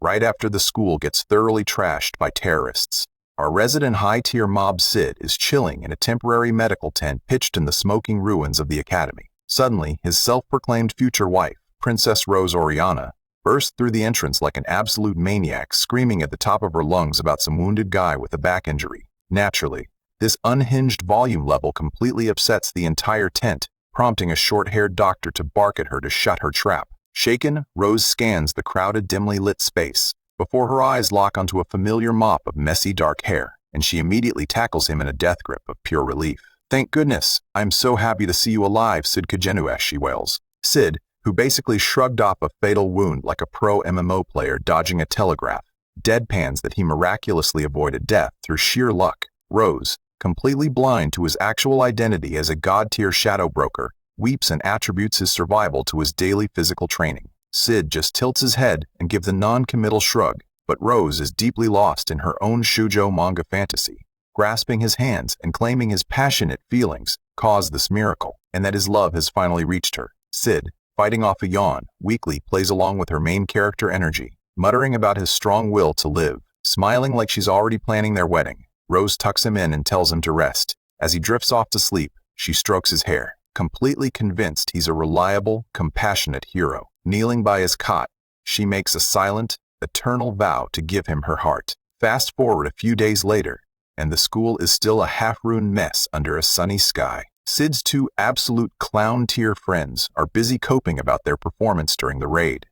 right after the school gets thoroughly trashed by terrorists. Our resident high-tier mob Cid is chilling in a temporary medical tent pitched in the smoking ruins of the academy. Suddenly, his self-proclaimed future wife, Princess Rose Oriana, bursts through the entrance like an absolute maniac, screaming at the top of her lungs about some wounded guy with a back injury. Naturally, this unhinged volume level completely upsets the entire tent, prompting a short-haired doctor to bark at her to shut her trap. Shaken, Rose scans the crowded, dimly lit space, before her eyes lock onto a familiar mop of messy dark hair, and she immediately tackles him in a death grip of pure relief. "Thank goodness, I'm so happy to see you alive, Cid Kagenou," she wails. Cid, who basically shrugged off a fatal wound like a pro MMO player dodging a telegraph, deadpans that he miraculously avoided death through sheer luck. Rose, completely blind to his actual identity as a god-tier shadow broker, weeps and attributes his survival to his daily physical training. Cid just tilts his head and gives the non-committal shrug, but Rose is deeply lost in her own shoujo manga fantasy, grasping his hands and claiming his passionate feelings caused this miracle, and that his love has finally reached her. Cid, fighting off a yawn, weakly plays along with her main character energy, muttering about his strong will to live, smiling like she's already planning their wedding. Rose tucks him in and tells him to rest. As he drifts off to sleep, she strokes his hair, completely convinced he's a reliable, compassionate hero. Kneeling by his cot, she makes a silent, eternal vow to give him her heart. Fast forward a few days later, and the school is still a half-ruined mess under a sunny sky. Cid's two absolute clown-tier friends are busy coping about their performance during the raid.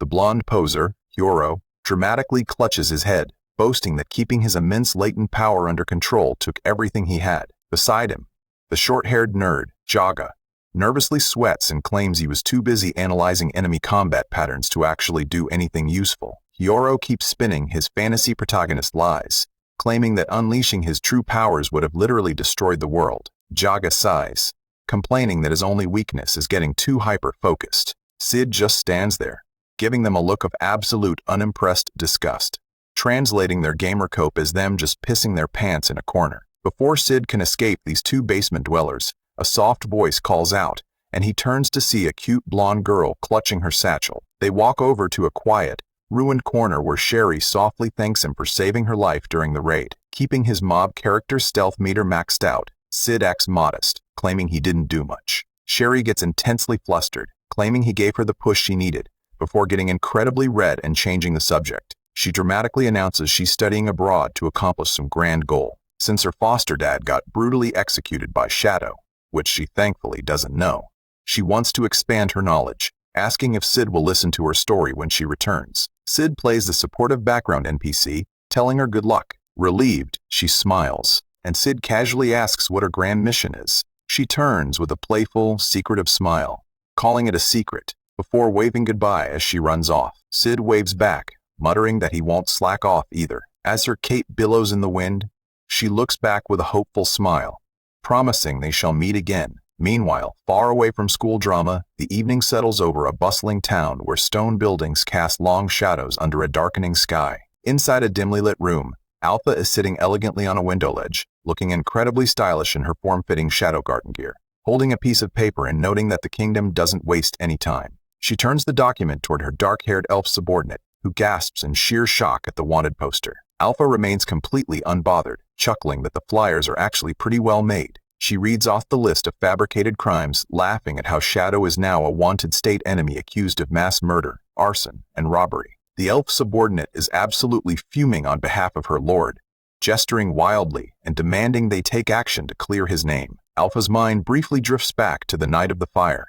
The blonde poser, Hyoro, dramatically clutches his head, boasting that keeping his immense latent power under control took everything he had. Beside him, the short-haired nerd, Jaga, nervously sweats and claims he was too busy analyzing enemy combat patterns to actually do anything useful. Hyoro keeps spinning his fantasy protagonist lies, claiming that unleashing his true powers would have literally destroyed the world. Jaga sighs, complaining that his only weakness is getting too hyper-focused. Cid just stands there, giving them a look of absolute unimpressed disgust, translating their gamer cope as them just pissing their pants in a corner. Before Cid can escape these two basement dwellers, a soft voice calls out, and he turns to see a cute blonde girl clutching her satchel. They walk over to a quiet, ruined corner where Sherry softly thanks him for saving her life during the raid. Keeping his mob character stealth meter maxed out, Cid acts modest, claiming he didn't do much. Sherry gets intensely flustered, claiming he gave her the push she needed, before getting incredibly red and changing the subject. She dramatically announces she's studying abroad to accomplish some grand goal, since her foster dad got brutally executed by Shadow, which she thankfully doesn't know. She wants to expand her knowledge, asking if Cid will listen to her story when she returns. Cid plays the supportive background NPC, telling her good luck. Relieved, she smiles, and Cid casually asks what her grand mission is. She turns with a playful, secretive smile, calling it a secret, before waving goodbye as she runs off. Cid waves back, muttering that he won't slack off either. As her cape billows in the wind, she looks back with a hopeful smile, promising they shall meet again. Meanwhile, far away from school drama, the evening settles over a bustling town where stone buildings cast long shadows under a darkening sky. Inside a dimly lit room, Alpha is sitting elegantly on a window ledge, looking incredibly stylish in her form-fitting Shadow Garden gear, holding a piece of paper and noting that the kingdom doesn't waste any time. She turns the document toward her dark-haired elf subordinate, who gasps in sheer shock at the wanted poster. Alpha remains completely unbothered, chuckling that the flyers are actually pretty well made. She reads off the list of fabricated crimes, laughing at how Shadow is now a wanted state enemy accused of mass murder, arson, and robbery. The elf subordinate is absolutely fuming on behalf of her lord, gesturing wildly and demanding they take action to clear his name. Alpha's mind briefly drifts back to the night of the fire,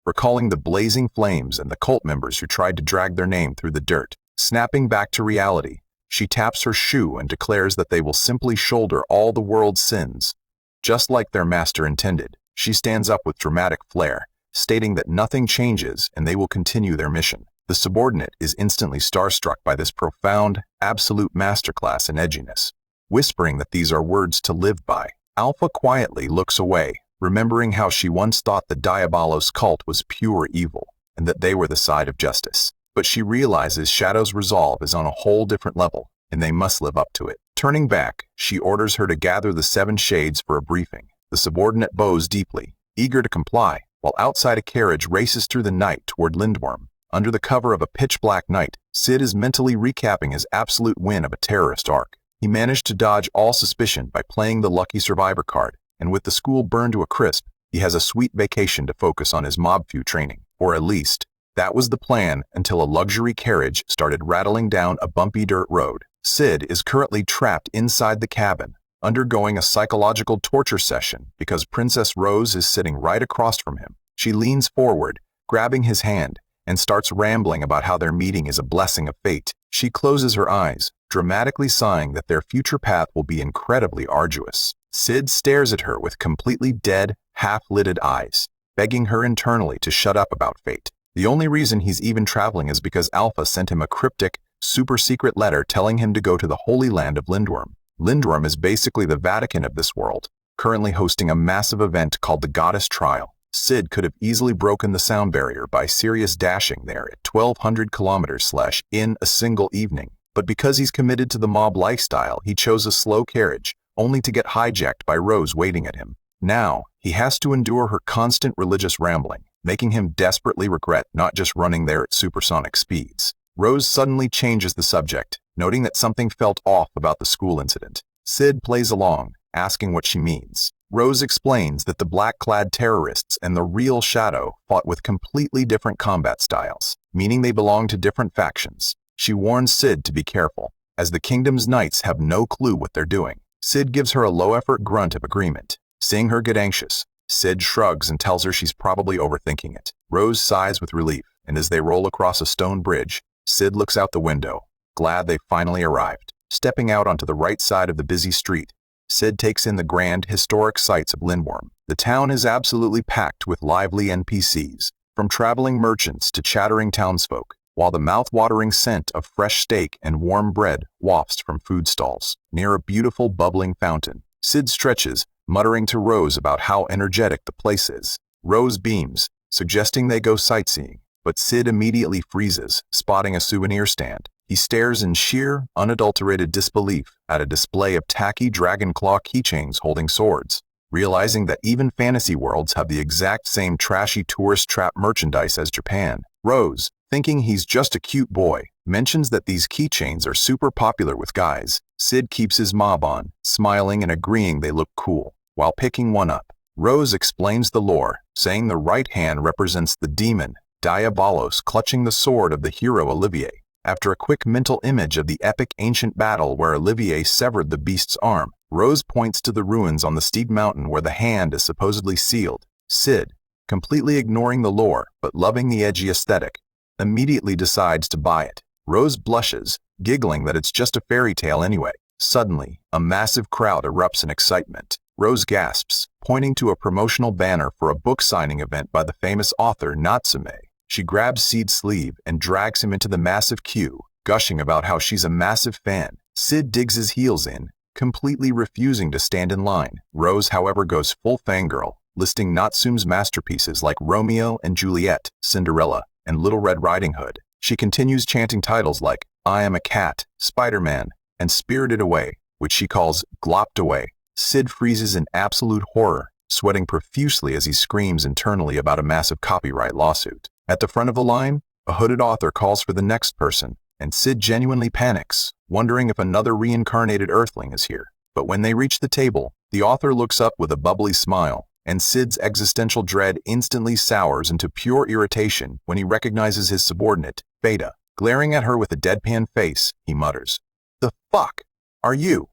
recalling the blazing flames and the cult members who tried to drag their name through the dirt. Snapping back to reality, she taps her shoe and declares that they will simply shoulder all the world's sins, just like their master intended. She stands up with dramatic flair, stating that nothing changes and they will continue their mission. The subordinate is instantly starstruck by this profound, absolute masterclass in edginess, whispering that these are words to live by. Alpha quietly looks away, remembering how she once thought the Diabolos cult was pure evil, and that they were the side of justice. But she realizes Shadow's resolve is on a whole different level, and they must live up to it. Turning back, she orders her to gather the 7 shades for a briefing. The subordinate bows deeply, eager to comply, while outside a carriage races through the night toward Lindworm. Under the cover of a pitch-black night, Cid is mentally recapping his absolute win of a terrorist arc. He managed to dodge all suspicion by playing the lucky survivor card, and with the school burned to a crisp, he has a sweet vacation to focus on his mob-few training. Or at least, that was the plan until a luxury carriage started rattling down a bumpy dirt road. Cid is currently trapped inside the cabin, undergoing a psychological torture session because Princess Rose is sitting right across from him. She leans forward, grabbing his hand, and starts rambling about how their meeting is a blessing of fate. She closes her eyes, dramatically sighing that their future path will be incredibly arduous. Cid stares at her with completely dead, half-lidded eyes, begging her internally to shut up about fate. The only reason he's even traveling is because Alpha sent him a cryptic, super-secret letter telling him to go to the Holy Land of Lindworm. Lindworm is basically the Vatican of this world, currently hosting a massive event called the Goddess Trial. Cid could have easily broken the sound barrier by serious dashing there at 1,200 kilometers in a single evening, but because he's committed to the mob lifestyle, he chose a slow carriage, only to get hijacked by Rose waiting at him. Now, he has to endure her constant religious rambling, making him desperately regret not just running there at supersonic speeds. Rose suddenly changes the subject, noting that something felt off about the school incident. Cid plays along, asking what she means. Rose explains that the black-clad terrorists and the real Shadow fought with completely different combat styles, meaning they belong to different factions. She warns Cid to be careful, as the kingdom's knights have no clue what they're doing. Cid gives her a low-effort grunt of agreement. Seeing her get anxious, Cid shrugs and tells her she's probably overthinking it. Rose sighs with relief, and as they roll across a stone bridge, Cid looks out the window, glad they finally arrived. Stepping out onto the right side of the busy street, Cid takes in the grand, historic sights of Lindworm. The town is absolutely packed with lively NPCs, from traveling merchants to chattering townsfolk, while the mouth-watering scent of fresh steak and warm bread wafts from food stalls. Near a beautiful, bubbling fountain, Cid stretches, muttering to Rose about how energetic the place is. Rose beams, suggesting they go sightseeing, but Cid immediately freezes, spotting a souvenir stand. He stares in sheer, unadulterated disbelief at a display of tacky dragon claw keychains holding swords, realizing that even fantasy worlds have the exact same trashy tourist trap merchandise as Japan. Rose, thinking he's just a cute boy, mentions that these keychains are super popular with guys. Cid keeps his mob on, smiling and agreeing they look cool, while picking one up. Rose explains the lore, saying the right hand represents the demon, Diabolos, clutching the sword of the hero Olivier. After a quick mental image of the epic ancient battle where Olivier severed the beast's arm, Rose points to the ruins on the steep mountain where the hand is supposedly sealed. Cid, completely ignoring the lore but loving the edgy aesthetic, immediately decides to buy it. Rose blushes, giggling that it's just a fairy tale anyway. Suddenly, a massive crowd erupts in excitement. Rose gasps, pointing to a promotional banner for a book signing event by the famous author Natsume. She grabs Cid's sleeve and drags him into the massive queue, gushing about how she's a massive fan. Cid digs his heels in, completely refusing to stand in line. Rose, however, goes full fangirl, listing Natsume's masterpieces like Romeo and Juliet, Cinderella, and Little Red Riding Hood. She continues chanting titles like I Am a Cat, Spider-Man, and Spirited Away, which she calls Glopped Away. Cid freezes in absolute horror, sweating profusely as he screams internally about a massive copyright lawsuit. At the front of the line, a hooded author calls for the next person, and Cid genuinely panics, wondering if another reincarnated Earthling is here. But when they reach the table, the author looks up with a bubbly smile, and Cid's existential dread instantly sours into pure irritation when he recognizes his subordinate, Beta. Glaring at her with a deadpan face, he mutters, "The fuck are you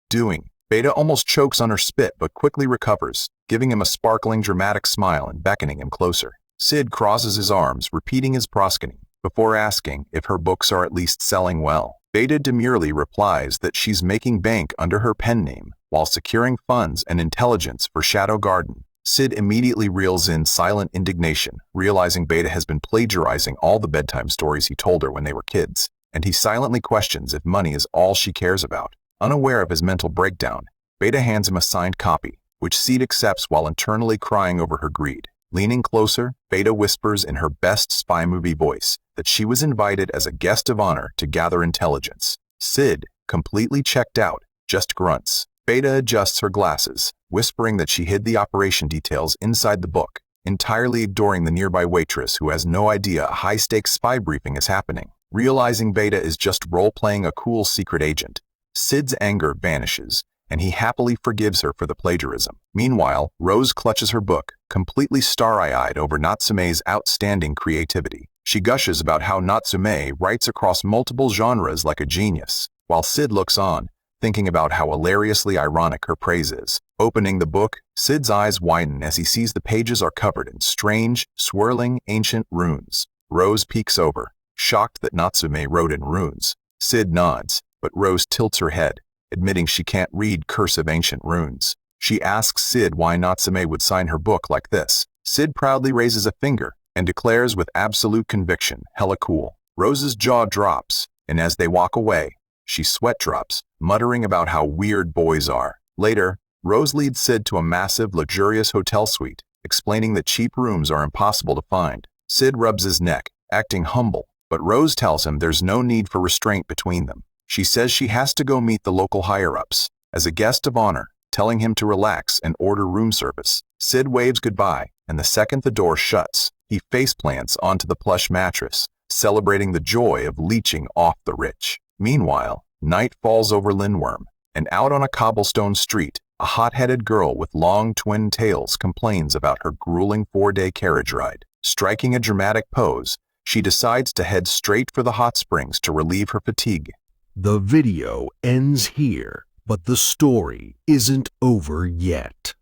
doing?" Beta almost chokes on her spit but quickly recovers, giving him a sparkling dramatic smile and beckoning him closer. Cid crosses his arms, repeating his proskening, before asking if her books are at least selling well. Beta demurely replies that she's making bank under her pen name while securing funds and intelligence for Shadow Garden. Cid immediately reels in silent indignation, realizing Beta has been plagiarizing all the bedtime stories he told her when they were kids, and he silently questions if money is all she cares about. Unaware of his mental breakdown, Beta hands him a signed copy, which Cid accepts while internally crying over her greed. Leaning closer, Beta whispers in her best spy movie voice that she was invited as a guest of honor to gather intelligence. Cid, completely checked out, just grunts. Beta adjusts her glasses, whispering that she hid the operation details inside the book, entirely ignoring the nearby waitress who has no idea a high-stakes spy briefing is happening. Realizing Beta is just role-playing a cool secret agent, Cid's anger vanishes, and he happily forgives her for the plagiarism. Meanwhile, Rose clutches her book, completely starry-eyed over Natsume's outstanding creativity. She gushes about how Natsume writes across multiple genres like a genius, while Cid looks on, thinking about how hilariously ironic her praise is. Opening the book, Cid's eyes widen as he sees the pages are covered in strange, swirling, ancient runes. Rose peeks over, shocked that Natsume wrote in runes. Cid nods, but Rose tilts her head, admitting she can't read cursive ancient runes. She asks Cid why Natsume would sign her book like this. Cid proudly raises a finger and declares with absolute conviction, "Hella cool." Rose's jaw drops, and as they walk away, she sweat drops, muttering about how weird boys are. Later, Rose leads Cid to a massive, luxurious hotel suite, explaining that cheap rooms are impossible to find. Cid rubs his neck, acting humble, but Rose tells him there's no need for restraint between them. She says she has to go meet the local higher-ups as a guest of honor, telling him to relax and order room service. Cid waves goodbye, and the second the door shuts, he faceplants onto the plush mattress, celebrating the joy of leeching off the rich. Meanwhile, night falls over Lindworm, and out on a cobblestone street, a hot-headed girl with long twin tails complains about her grueling 4-day carriage ride. Striking a dramatic pose, she decides to head straight for the hot springs to relieve her fatigue. The video ends here, but the story isn't over yet.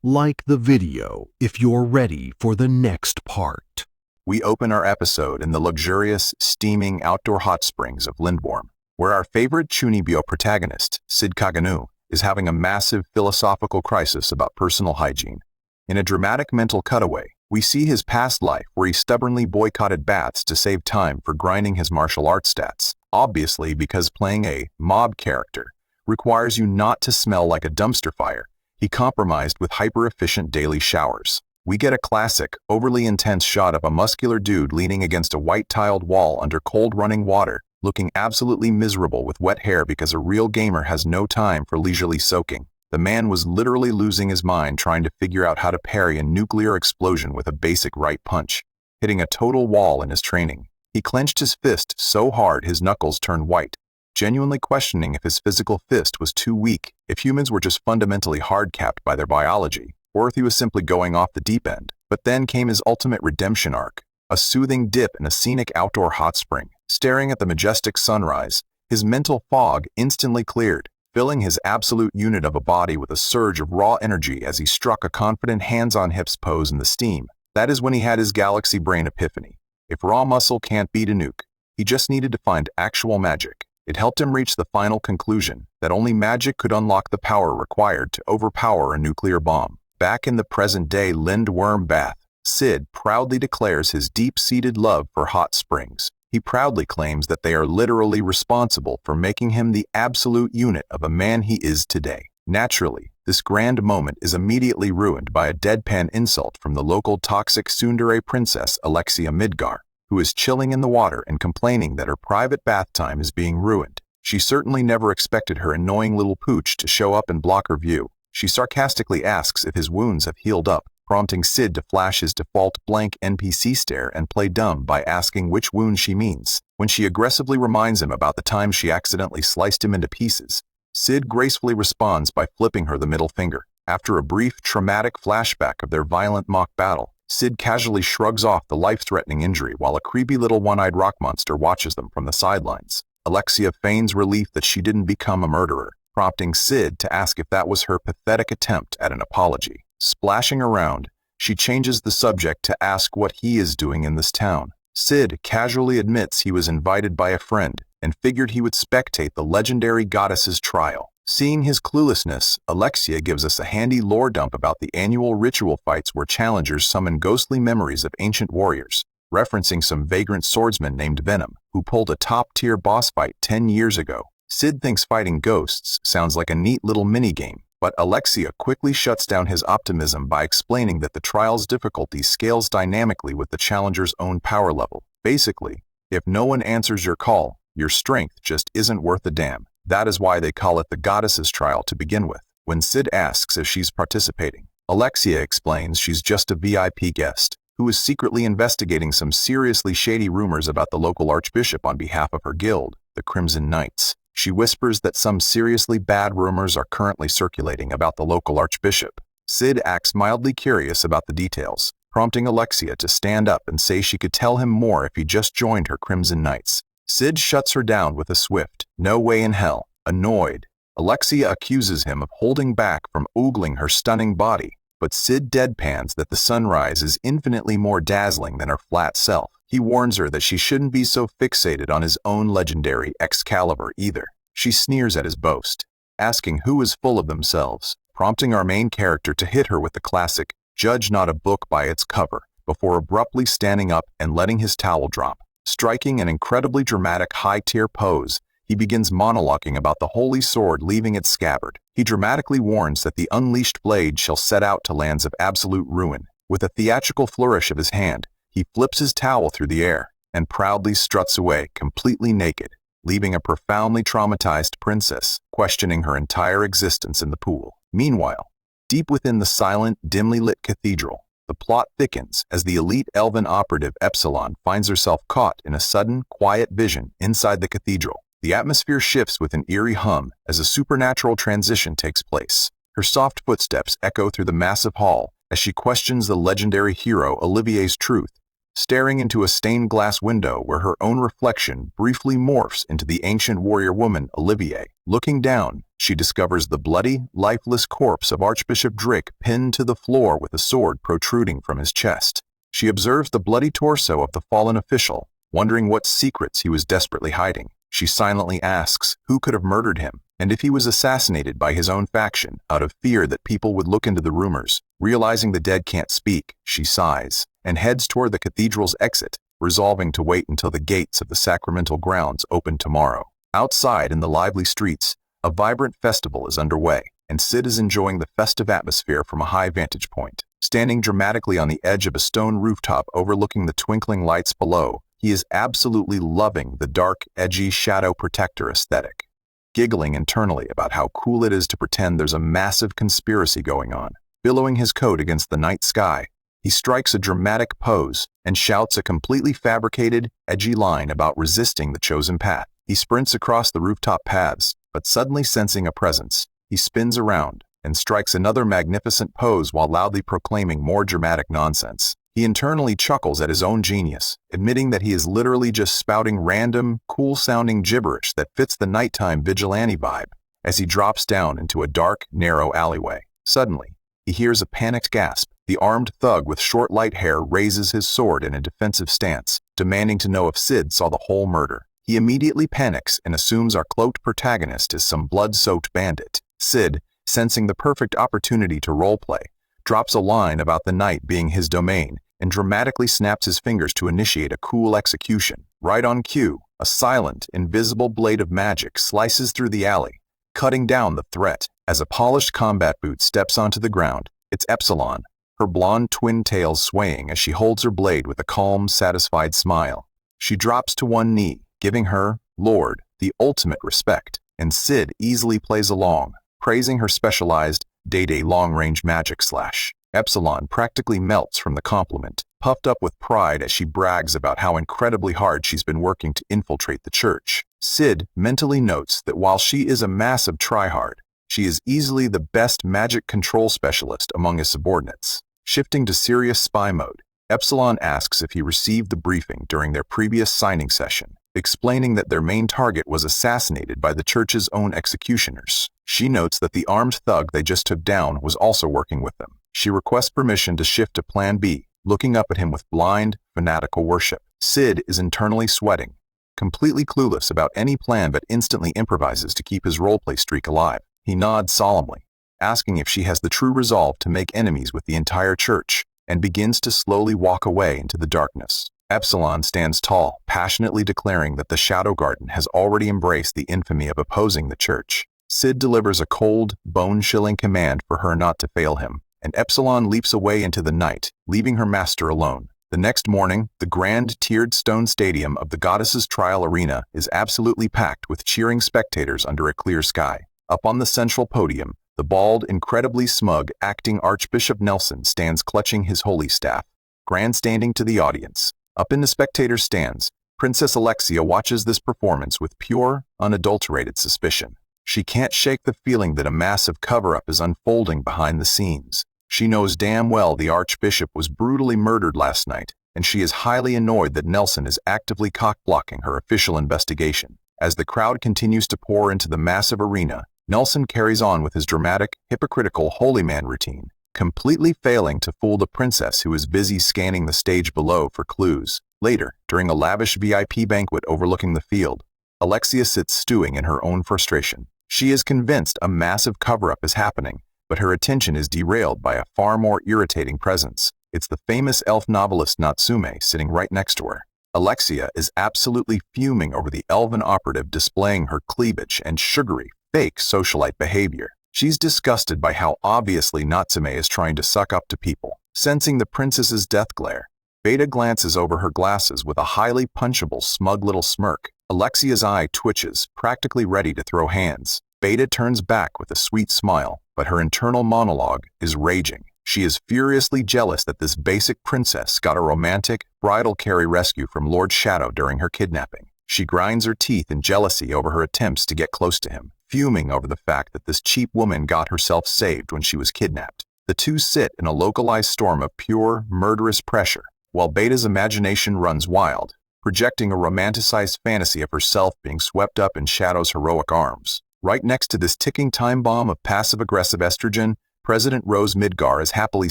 Like the video if you're ready for the next part. We open our episode in the luxurious, steaming outdoor hot springs of Lindworm, where our favorite Chunibyo protagonist, Cid Kagenou, is having a massive philosophical crisis about personal hygiene. In a dramatic mental cutaway, we see his past life where he stubbornly boycotted baths to save time for grinding his martial arts stats, obviously because playing a mob character requires you not to smell like a dumpster fire. He compromised with hyper-efficient daily showers. We get a classic, overly intense shot of a muscular dude leaning against a white-tiled wall under cold running water, looking absolutely miserable with wet hair because a real gamer has no time for leisurely soaking. The man was literally losing his mind trying to figure out how to parry a nuclear explosion with a basic right punch, hitting a total wall in his training. He clenched his fist so hard his knuckles turned white, genuinely questioning if his physical fist was too weak, if humans were just fundamentally hard-capped by their biology, or if he was simply going off the deep end. But then came his ultimate redemption arc, a soothing dip in a scenic outdoor hot spring. Staring at the majestic sunrise, his mental fog instantly cleared, filling his absolute unit of a body with a surge of raw energy as he struck a confident hands-on-hips pose in the steam. That is when he had his galaxy brain epiphany. If raw muscle can't beat a nuke, he just needed to find actual magic. It helped him reach the final conclusion that only magic could unlock the power required to overpower a nuclear bomb. Back in the present-day Lindworm bath, Cid proudly declares his deep-seated love for hot springs. He proudly claims that they are literally responsible for making him the absolute unit of a man he is today. Naturally, this grand moment is immediately ruined by a deadpan insult from the local toxic tsundere princess Alexia Midgar, who is chilling in the water and complaining that her private bath time is being ruined. She certainly never expected her annoying little pooch to show up and block her view. She sarcastically asks if his wounds have healed up, prompting Cid to flash his default blank NPC stare and play dumb by asking which wound she means. When she aggressively reminds him about the time she accidentally sliced him into pieces, Cid gracefully responds by flipping her the middle finger. After a brief, traumatic flashback of their violent mock battle, Cid casually shrugs off the life-threatening injury while a creepy little one-eyed rock monster watches them from the sidelines. Alexia feigns relief that she didn't become a murderer, prompting Cid to ask if that was her pathetic attempt at an apology. Splashing around, she changes the subject to ask what he is doing in this town. Cid casually admits he was invited by a friend and figured he would spectate the legendary goddess's trial. Seeing his cluelessness, Alexia gives us a handy lore dump about the annual ritual fights where challengers summon ghostly memories of ancient warriors, referencing some vagrant swordsman named Venom, who pulled a top-tier boss fight 10 years ago. Cid thinks fighting ghosts sounds like a neat little minigame, but Alexia quickly shuts down his optimism by explaining that the trial's difficulty scales dynamically with the challenger's own power level. Basically, if no one answers your call, your strength just isn't worth a damn. That is why they call it the goddess's trial to begin with. When Cid asks if she's participating, Alexia explains she's just a VIP guest who is secretly investigating some seriously shady rumors about the local archbishop on behalf of her guild, the Crimson Knights. She whispers that some seriously bad rumors are currently circulating about the local archbishop. Cid acts mildly curious about the details, prompting Alexia to stand up and say she could tell him more if he just joined her Crimson Knights. Cid shuts her down with a swift, "No way in hell." Annoyed, Alexia accuses him of holding back from ogling her stunning body, but Cid deadpans that the sunrise is infinitely more dazzling than her flat self. He warns her that she shouldn't be so fixated on his own legendary Excalibur either. She sneers at his boast, asking who is full of themselves, prompting our main character to hit her with the classic, "Judge not a book by its cover," before abruptly standing up and letting his towel drop. Striking an incredibly dramatic high-tier pose, he begins monologuing about the holy sword leaving its scabbard. He dramatically warns that the unleashed blade shall set out to lands of absolute ruin. With a theatrical flourish of his hand, he flips his towel through the air and proudly struts away completely naked, leaving a profoundly traumatized princess questioning her entire existence in the pool. Meanwhile, deep within the silent, dimly lit cathedral, the plot thickens as the elite elven operative Epsilon finds herself caught in a sudden, quiet vision inside the cathedral. The atmosphere shifts with an eerie hum as a supernatural transition takes place. Her soft footsteps echo through the massive hall as she questions the legendary hero Olivier's truth, staring into a stained glass window where her own reflection briefly morphs into the ancient warrior woman Olivier. Looking down, she discovers the bloody, lifeless corpse of Archbishop Drick pinned to the floor with a sword protruding from his chest. She observes the bloody torso of the fallen official, wondering what secrets he was desperately hiding. She silently asks who could have murdered him, and if he was assassinated by his own faction out of fear that people would look into the rumors. Realizing the dead can't speak, she sighs and heads toward the cathedral's exit, resolving to wait until the gates of the sacramental grounds open tomorrow. Outside in the lively streets, a vibrant festival is underway, and Cid is enjoying the festive atmosphere from a high vantage point. Standing dramatically on the edge of a stone rooftop overlooking the twinkling lights below, he is absolutely loving the dark, edgy shadow protector aesthetic, giggling internally about how cool it is to pretend there's a massive conspiracy going on. Billowing his coat against the night sky, he strikes a dramatic pose and shouts a completely fabricated, edgy line about resisting the chosen path. He sprints across the rooftop paths, but suddenly sensing a presence, he spins around and strikes another magnificent pose while loudly proclaiming more dramatic nonsense. He internally chuckles at his own genius, admitting that he is literally just spouting random, cool-sounding gibberish that fits the nighttime vigilante vibe as he drops down into a dark, narrow alleyway. Suddenly, he hears a panicked gasp. The armed thug with short light hair raises his sword in a defensive stance, demanding to know if Cid saw the whole murder. He immediately panics and assumes our cloaked protagonist is some blood-soaked bandit. Cid, sensing the perfect opportunity to roleplay, drops a line about the night being his domain and dramatically snaps his fingers to initiate a cool execution. Right on cue, a silent, invisible blade of magic slices through the alley, cutting down the threat. As a polished combat boot steps onto the ground, it's Epsilon, her blonde twin tails swaying as she holds her blade with a calm, satisfied smile. She drops to one knee, giving her, Lord, the ultimate respect, and Cid easily plays along, praising her specialized, day-day long-range magic slash. Epsilon practically melts from the compliment, puffed up with pride as she brags about how incredibly hard she's been working to infiltrate the church. Cid mentally notes that while she is a massive tryhard, she is easily the best magic control specialist among his subordinates. Shifting to serious spy mode, Epsilon asks if he received the briefing during their previous signing session, explaining that their main target was assassinated by the church's own executioners. She notes that the armed thug they just took down was also working with them. She requests permission to shift to Plan B, looking up at him with blind, fanatical worship. Cid is internally sweating, completely clueless about any plan but instantly improvises to keep his roleplay streak alive. He nods solemnly, asking if she has the true resolve to make enemies with the entire church, and begins to slowly walk away into the darkness. Epsilon stands tall, passionately declaring that the Shadow Garden has already embraced the infamy of opposing the church. Cid delivers a cold, bone-chilling command for her not to fail him, and Epsilon leaps away into the night, leaving her master alone. The next morning, the grand tiered stone stadium of the Goddess's Trial Arena is absolutely packed with cheering spectators under a clear sky. Up on the central podium, the The bald, incredibly smug, acting Archbishop Nelson stands clutching his holy staff, grandstanding to the audience. Up in the spectator stands, Princess Alexia watches this performance with pure, unadulterated suspicion. She can't shake the feeling that a massive cover-up is unfolding behind the scenes. She knows damn well the Archbishop was brutally murdered last night, and she is highly annoyed that Nelson is actively cock-blocking her official investigation. As the crowd continues to pour into the massive arena, Nelson carries on with his dramatic, hypocritical holy man routine, completely failing to fool the princess who is busy scanning the stage below for clues. Later, during a lavish VIP banquet overlooking the field, Alexia sits stewing in her own frustration. She is convinced a massive cover-up is happening, but her attention is derailed by a far more irritating presence. It's the famous elf novelist Natsume sitting right next to her. Alexia is absolutely fuming over the elven operative displaying her cleavage and sugary, fake socialite behavior. She's disgusted by how obviously Natsume is trying to suck up to people. Sensing the princess's death glare, Beta glances over her glasses with a highly punchable, smug little smirk. Alexia's eye twitches, practically ready to throw hands. Beta turns back with a sweet smile, but her internal monologue is raging. She is furiously jealous that this basic princess got a romantic, bridal carry rescue from Lord Shadow during her kidnapping. She grinds her teeth in jealousy over her attempts to get close to him, fuming over the fact that this cheap woman got herself saved when she was kidnapped. The two sit in a localized storm of pure, murderous pressure, while Beta's imagination runs wild, projecting a romanticized fantasy of herself being swept up in Shadow's heroic arms. Right next to this ticking time bomb of passive-aggressive estrogen, President Rose Midgar is happily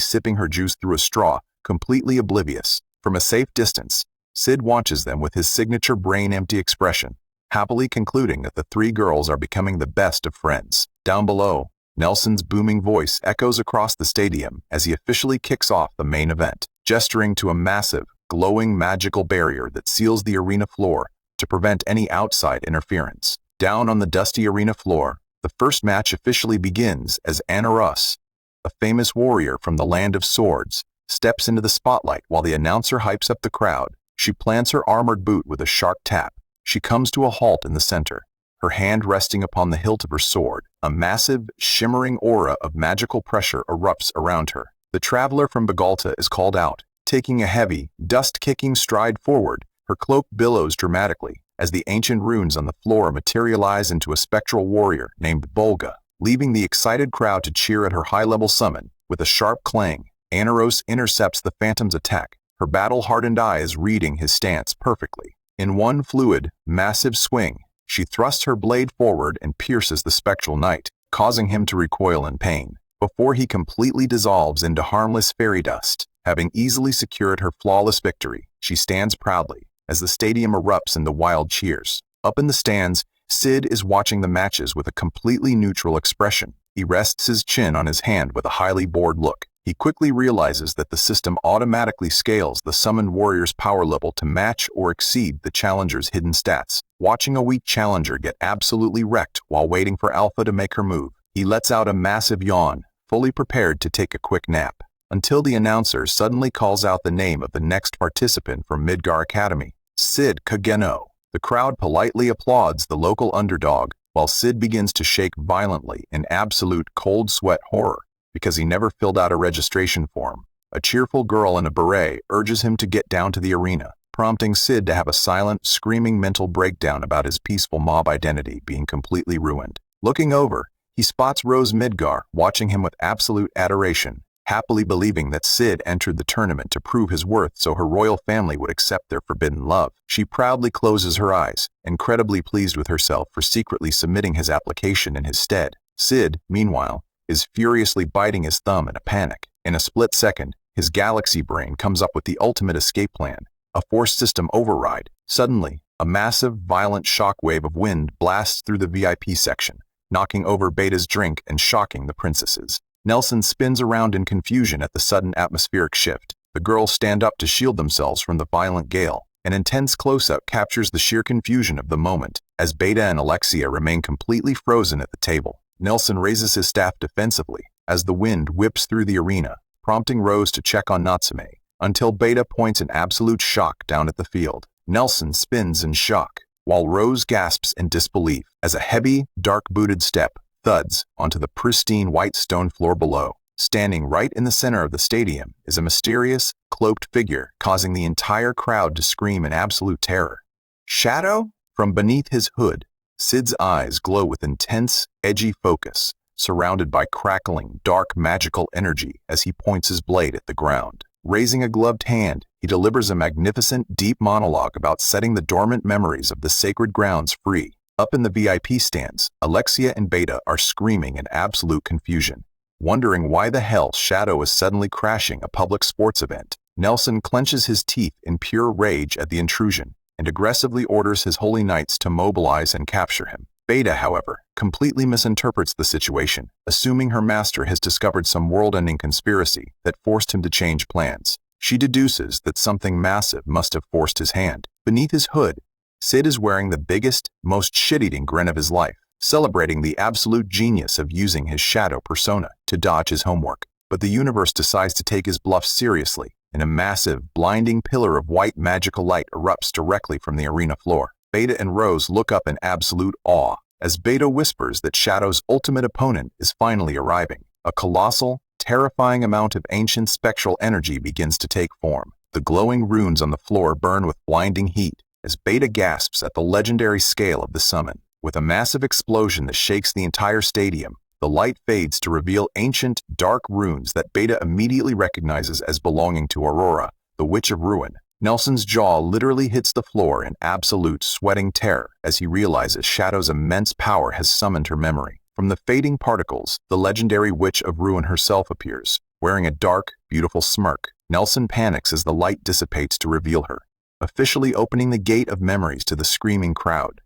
sipping her juice through a straw, completely oblivious. From a safe distance, Cid watches them with his signature brain-empty expression, happily concluding that the three girls are becoming the best of friends. Down below, Nelson's booming voice echoes across the stadium as he officially kicks off the main event, gesturing to a massive, glowing magical barrier that seals the arena floor to prevent any outside interference. Down on the dusty arena floor, the first match officially begins as Anna Russ, a famous warrior from the Land of Swords, steps into the spotlight while the announcer hypes up the crowd. She plants her armored boot with a sharp tap. She comes to a halt in the center, her hand resting upon the hilt of her sword. A massive, shimmering aura of magical pressure erupts around her. The traveler from Begalta is called out, taking a heavy, dust-kicking stride forward. Her cloak billows dramatically as the ancient runes on the floor materialize into a spectral warrior named Bolga, leaving the excited crowd to cheer at her high-level summon. With a sharp clang, Anaros intercepts the Phantom's attack, her battle-hardened eyes reading his stance perfectly. In one fluid, massive swing, she thrusts her blade forward and pierces the spectral knight, causing him to recoil in pain, before he completely dissolves into harmless fairy dust. Having easily secured her flawless victory, she stands proudly as the stadium erupts into wild cheers. Up in the stands, Cid is watching the matches with a completely neutral expression. He rests his chin on his hand with a highly bored look. He quickly realizes that the system automatically scales the summoned warrior's power level to match or exceed the challenger's hidden stats. Watching a weak challenger get absolutely wrecked while waiting for Alpha to make her move, he lets out a massive yawn, fully prepared to take a quick nap, until the announcer suddenly calls out the name of the next participant from Midgar Academy, Cid Kagenou. The crowd politely applauds the local underdog, while Cid begins to shake violently in absolute cold sweat horror because he never filled out a registration form. A cheerful girl in a beret urges him to get down to the arena, prompting Cid to have a silent, screaming mental breakdown about his peaceful mob identity being completely ruined. Looking over, he spots Rose Midgar watching him with absolute adoration, happily believing that Cid entered the tournament to prove his worth so her royal family would accept their forbidden love. She proudly closes her eyes, incredibly pleased with herself for secretly submitting his application in his stead. Cid, meanwhile, is furiously biting his thumb in a panic. In a split second, his galaxy brain comes up with the ultimate escape plan, a force system override. Suddenly, a massive, violent shockwave of wind blasts through the VIP section, knocking over Beta's drink and shocking the princesses. Nelson spins around in confusion at the sudden atmospheric shift. The girls stand up to shield themselves from the violent gale. An intense close-up captures the sheer confusion of the moment, as Beta and Alexia remain completely frozen at the table. Nelson raises his staff defensively as the wind whips through the arena, prompting Rose to check on Natsume, until Beta points in absolute shock down at the field. Nelson spins in shock, while Rose gasps in disbelief as a heavy, dark-booted step thuds onto the pristine white stone floor below. Standing right in the center of the stadium is a mysterious, cloaked figure, causing the entire crowd to scream in absolute terror. Shadow? From beneath his hood, Cid's eyes glow with intense, edgy focus, surrounded by crackling, dark magical energy as he points his blade at the ground. Raising a gloved hand, he delivers a magnificent, deep monologue about setting the dormant memories of the sacred grounds free. Up in the VIP stands, Alexia and Beta are screaming in absolute confusion, wondering why the hell Shadow is suddenly crashing a public sports event. Nelson clenches his teeth in pure rage at the intrusion and aggressively orders his holy knights to mobilize and capture him. Beta, however, completely misinterprets the situation, assuming her master has discovered some world-ending conspiracy that forced him to change plans. She deduces that something massive must have forced his hand. Beneath his hood, Cid is wearing the biggest, most shit-eating grin of his life, celebrating the absolute genius of using his shadow persona to dodge his homework. But the universe decides to take his bluff seriously, and a massive, blinding pillar of white magical light erupts directly from the arena floor. Beta and Rose look up in absolute awe as Beta whispers that Shadow's ultimate opponent is finally arriving. A colossal, terrifying amount of ancient spectral energy begins to take form. The glowing runes on the floor burn with blinding heat as Beta gasps at the legendary scale of the summon. With a massive explosion that shakes the entire stadium, the light fades to reveal ancient, dark runes that Beta immediately recognizes as belonging to Aurora, the Witch of Ruin. Nelson's jaw literally hits the floor in absolute sweating terror as he realizes Shadow's immense power has summoned her memory. From the fading particles, the legendary Witch of Ruin herself appears, wearing a dark, beautiful smirk. Nelson panics as the light dissipates to reveal her, officially opening the gate of memories to the screaming crowd.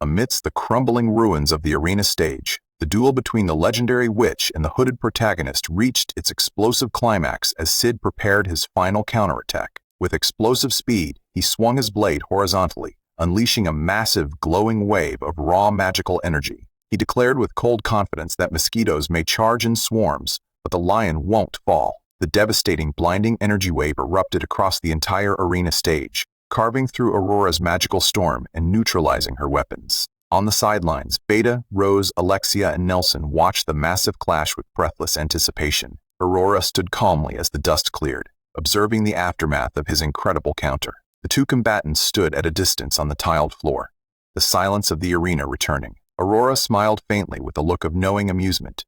Amidst the crumbling ruins of the arena stage, the duel between the legendary witch and the hooded protagonist reached its explosive climax as Cid prepared his final counterattack. With explosive speed, he swung his blade horizontally, unleashing a massive, glowing wave of raw magical energy. He declared with cold confidence that mosquitoes may charge in swarms, but the lion won't fall. The devastating, blinding energy wave erupted across the entire arena stage, carving through Aurora's magical storm and neutralizing her weapons. On the sidelines, Beta, Rose, Alexia, and Nelson watched the massive clash with breathless anticipation. Aurora stood calmly as the dust cleared, observing the aftermath of his incredible counter. The two combatants stood at a distance on the tiled floor, the silence of the arena returning. Aurora smiled faintly with a look of knowing amusement,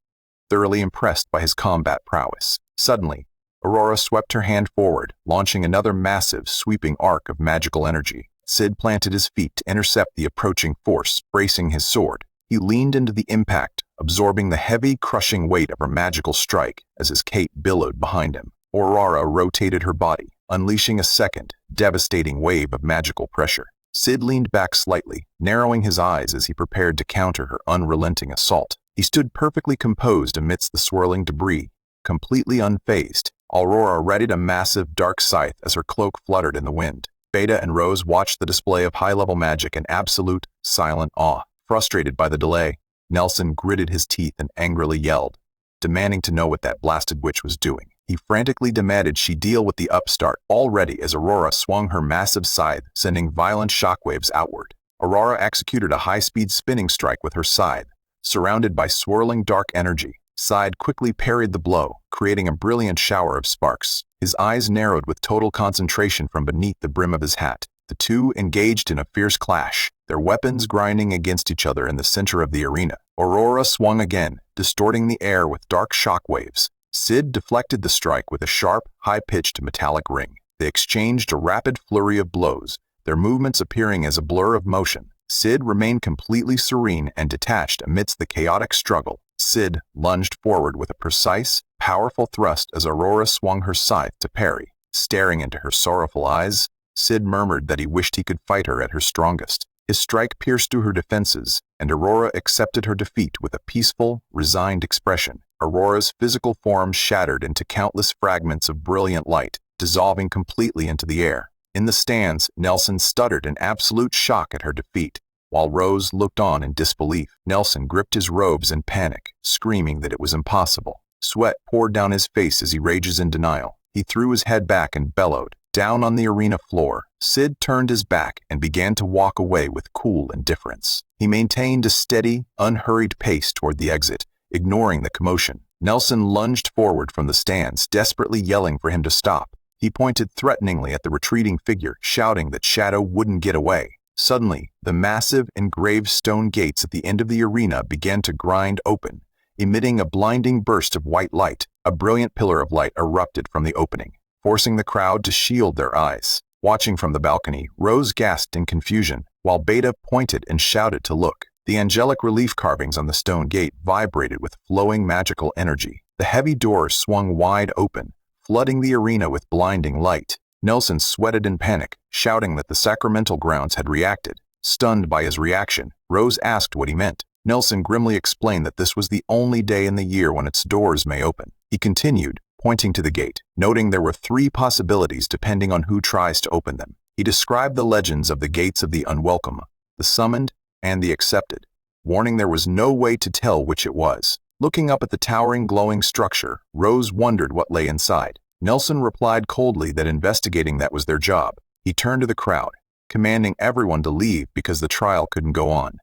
thoroughly impressed by his combat prowess. Suddenly, Aurora swept her hand forward, launching another massive, sweeping arc of magical energy. Cid planted his feet to intercept the approaching force, bracing his sword. He leaned into the impact, absorbing the heavy, crushing weight of her magical strike as his cape billowed behind him. Aurora rotated her body, unleashing a second, devastating wave of magical pressure. Cid leaned back slightly, narrowing his eyes as he prepared to counter her unrelenting assault. He stood perfectly composed amidst the swirling debris, completely unfazed. Aurora readied a massive, dark scythe as her cloak fluttered in the wind. Beta and Rose watched the display of high-level magic in absolute, silent awe. Frustrated by the delay, Nelson gritted his teeth and angrily yelled, demanding to know what that blasted witch was doing. He frantically demanded she deal with the upstart already as Aurora swung her massive scythe, sending violent shockwaves outward. Aurora executed a high-speed spinning strike with her scythe, surrounded by swirling dark energy. Cid quickly parried the blow, creating a brilliant shower of sparks. His eyes narrowed with total concentration from beneath the brim of his hat. The two engaged in a fierce clash, their weapons grinding against each other in the center of the arena. Aurora swung again, distorting the air with dark shockwaves. Cid deflected the strike with a sharp, high-pitched metallic ring. They exchanged a rapid flurry of blows, their movements appearing as a blur of motion. Cid remained completely serene and detached amidst the chaotic struggle. Cid lunged forward with a precise, powerful thrust as Aurora swung her scythe to parry. Staring into her sorrowful eyes, Cid murmured that he wished he could fight her at her strongest. His strike pierced through her defenses, and Aurora accepted her defeat with a peaceful, resigned expression. Aurora's physical form shattered into countless fragments of brilliant light, dissolving completely into the air. In the stands, Nelson stuttered in absolute shock at her defeat, while Rose looked on in disbelief. Nelson gripped his robes in panic, screaming that it was impossible. Sweat poured down his face as he rages in denial. He threw his head back and bellowed. Down on the arena floor, Cid turned his back and began to walk away with cool indifference. He He maintained a steady, unhurried pace toward the exit, ignoring the commotion. Nelson lunged forward from the stands, desperately yelling for him to stop. He pointed threateningly at the retreating figure, shouting that Shadow wouldn't get away. Suddenly, the massive, engraved stone gates at the end of the arena began to grind open, emitting a blinding burst of white light. A brilliant pillar of light erupted from the opening, forcing the crowd to shield their eyes. Watching from the balcony, Rose gasped in confusion, while Beta pointed and shouted to look. The angelic relief carvings on the stone gate vibrated with flowing magical energy. The heavy doors swung wide open, flooding the arena with blinding light. Nelson sweated in panic, shouting that the sacramental grounds had reacted. Stunned by his reaction, Rose asked what he meant. Nelson grimly explained that this was the only day in the year when its doors may open. He continued, pointing to the gate, noting there were 3 possibilities depending on who tries to open them. He described the legends of the gates of the unwelcome, the summoned, and the accepted, warning there was no way to tell which it was. Looking up at the towering, glowing structure, Rose wondered what lay inside. Nelson replied coldly that investigating that was their job. He turned to the crowd, commanding everyone to leave because the trial couldn't go on.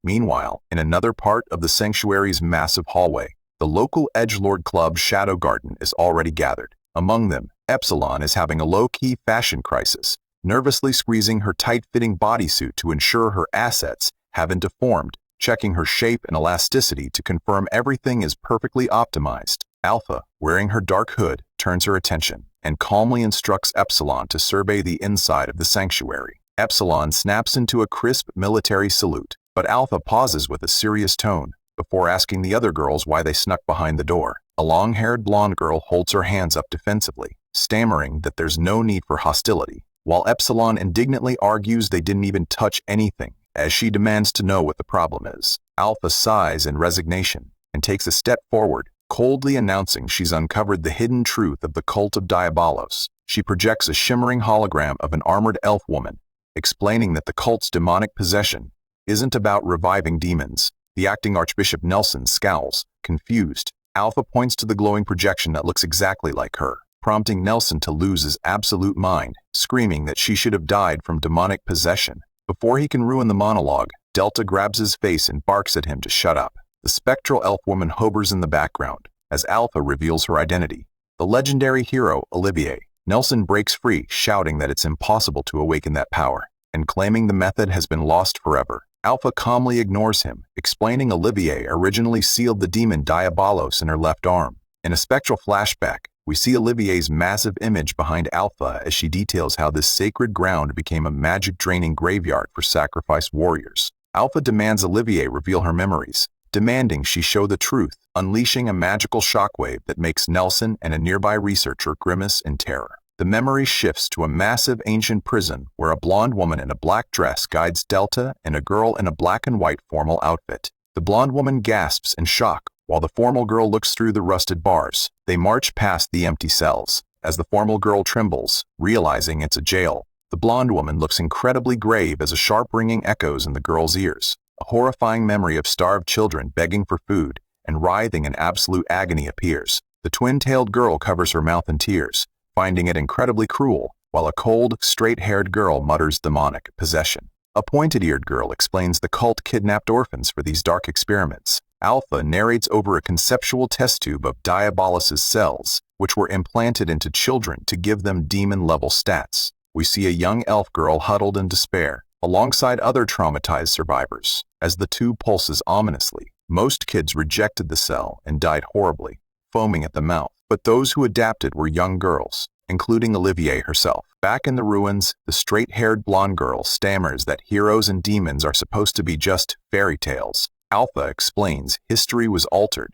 Meanwhile, in another part of the sanctuary's massive hallway, the local edgelord club Shadow Garden is already gathered. Among them, Epsilon is having a low-key fashion crisis, nervously squeezing her tight-fitting bodysuit to ensure her assets haven't deformed, checking her shape and elasticity to confirm everything is perfectly optimized. Alpha, wearing her dark hood, turns her attention and calmly instructs Epsilon to survey the inside of the sanctuary. Epsilon snaps into a crisp military salute, but Alpha pauses with a serious tone before asking the other girls why they snuck behind the door. A long-haired blonde girl holds her hands up defensively, stammering that there's no need for hostility, while Epsilon indignantly argues they didn't even touch anything, as she demands to know what the problem is. Alpha sighs in resignation and takes a step forward, coldly announcing she's uncovered the hidden truth of the cult of Diabolos. She projects a shimmering hologram of an armored elf woman, explaining that the cult's demonic possession isn't about reviving demons. The acting Archbishop Nelson scowls, confused. Alpha points to the glowing projection that looks exactly like her, prompting Nelson to lose his absolute mind, screaming that she should have died from demonic possession. Before he can ruin the monologue, Delta grabs his face and barks at him to shut up. The spectral elf woman hovers in the background as Alpha reveals her identity, the legendary hero Olivier. Nelson breaks free, shouting that it's impossible to awaken that power, and claiming the method has been lost forever. Alpha calmly ignores him, explaining Olivier originally sealed the demon Diabolos in her left arm. In a spectral flashback, we see Olivier's massive image behind Alpha as she details how this sacred ground became a magic-draining graveyard for sacrificed warriors. Alpha demands Olivier reveal her memories, demanding she show the truth, unleashing a magical shockwave that makes Nelson and a nearby researcher grimace in terror. The memory shifts to a massive ancient prison where a blonde woman in a black dress guides Delta and a girl in a black and white formal outfit. The blonde woman gasps in shock while the formal girl looks through the rusted bars. They march past the empty cells as the formal girl trembles, realizing it's a jail. The blonde woman looks incredibly grave as a sharp ringing echoes in the girl's ears. A horrifying memory of starved children begging for food and writhing in absolute agony appears. The twin-tailed girl covers her mouth in tears, finding it incredibly cruel, while a cold, straight-haired girl mutters demonic possession. A pointed-eared girl explains the cult kidnapped orphans for these dark experiments. Alpha narrates over a conceptual test tube of Diabolos' cells, which were implanted into children to give them demon-level stats. We see a young elf girl huddled in despair, alongside other traumatized survivors, as the tube pulses ominously. Most kids rejected the cell and died horribly, foaming at the mouth, but those who adapted were young girls, including Olivier herself. Back in the ruins, the straight-haired blonde girl stammers that heroes and demons are supposed to be just fairy tales. Alpha explains history was altered.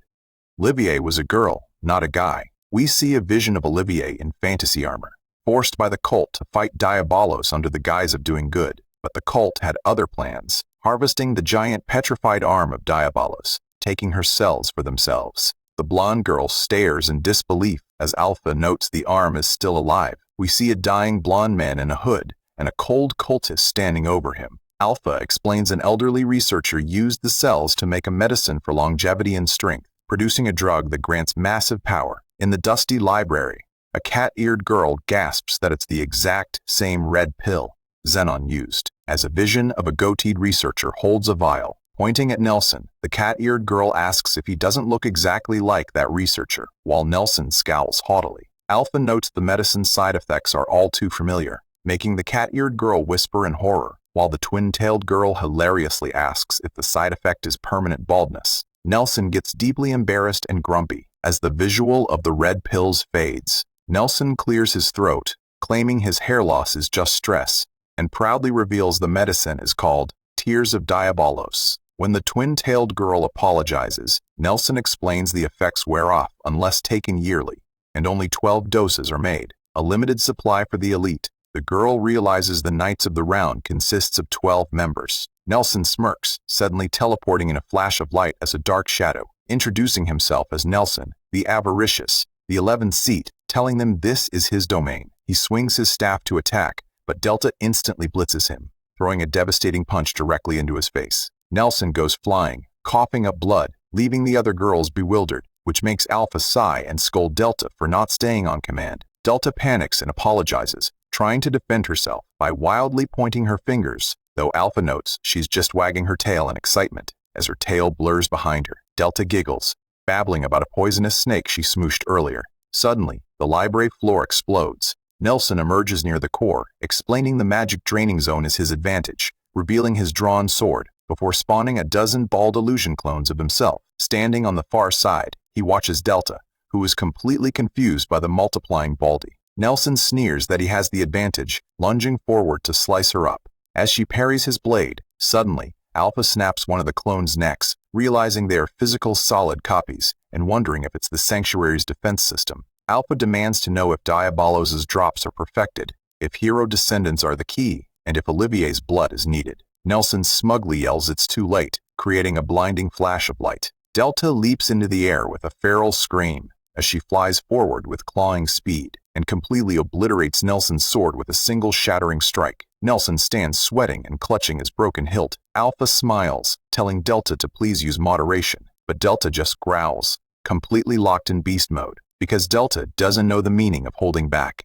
Olivier was a girl, not a guy. We see a vision of Olivier in fantasy armor, forced by the cult to fight Diabolos under the guise of doing good. But the cult had other plans, harvesting the giant petrified arm of Diabolos, taking her cells for themselves. The blonde girl stares in disbelief as Alpha notes the arm is still alive. We see a dying blonde man in a hood and a cold cultist standing over him. Alpha explains an elderly researcher used the cells to make a medicine for longevity and strength, producing a drug that grants massive power. In the dusty library, a cat-eared girl gasps that it's the exact same red pill Xenon used. as a vision of a goateed researcher holds a vial. Pointing at Nelson, the cat-eared girl asks if he doesn't look exactly like that researcher, while Nelson scowls haughtily. Alpha notes the medicine's side effects are all too familiar, making the cat-eared girl whisper in horror, while the twin-tailed girl hilariously asks if the side effect is permanent baldness. Nelson gets deeply embarrassed and grumpy as the visual of the red pills fades. Nelson clears his throat, claiming his hair loss is just stress, and proudly reveals the medicine is called Tears of Diabolos. When the twin-tailed girl apologizes, Nelson explains the effects wear off unless taken yearly, and only 12 doses are made, a limited supply for the elite. The girl realizes the Knights of the Round consists of 12 members. Nelson smirks, suddenly teleporting in a flash of light as a dark shadow, introducing himself as Nelson, the Avaricious, the 11th seat, telling them this is his domain. He swings his staff to attack, but Delta instantly blitzes him, throwing a devastating punch directly into his face. Nelson goes flying, coughing up blood, leaving the other girls bewildered, which makes Alpha sigh and scold Delta for not staying on command. Delta panics and apologizes, trying to defend herself by wildly pointing her fingers, though Alpha notes she's just wagging her tail in excitement. As her tail blurs behind her, Delta giggles, babbling about a poisonous snake she smooshed earlier. Suddenly, the library floor explodes. Nelson emerges near the core, explaining the magic draining zone is his advantage, revealing his drawn sword, before spawning a dozen bald illusion clones of himself. Standing on the far side, he watches Delta, who is completely confused by the multiplying Baldy. Nelson sneers that he has the advantage, lunging forward to slice her up. As she parries his blade, suddenly, Alpha snaps one of the clones' necks, realizing they are physical solid copies, and wondering if it's the Sanctuary's defense system. Alpha demands to know if Diabolos' drops are perfected, if hero descendants are the key, and if Olivier's blood is needed. Nelson smugly yells it's too late, creating a blinding flash of light. Delta leaps into the air with a feral scream as she flies forward with clawing speed and completely obliterates Nelson's sword with a single shattering strike. Nelson stands sweating and clutching his broken hilt. Alpha smiles, telling Delta to please use moderation, but Delta just growls, completely locked in beast mode, because Delta doesn't know the meaning of holding back.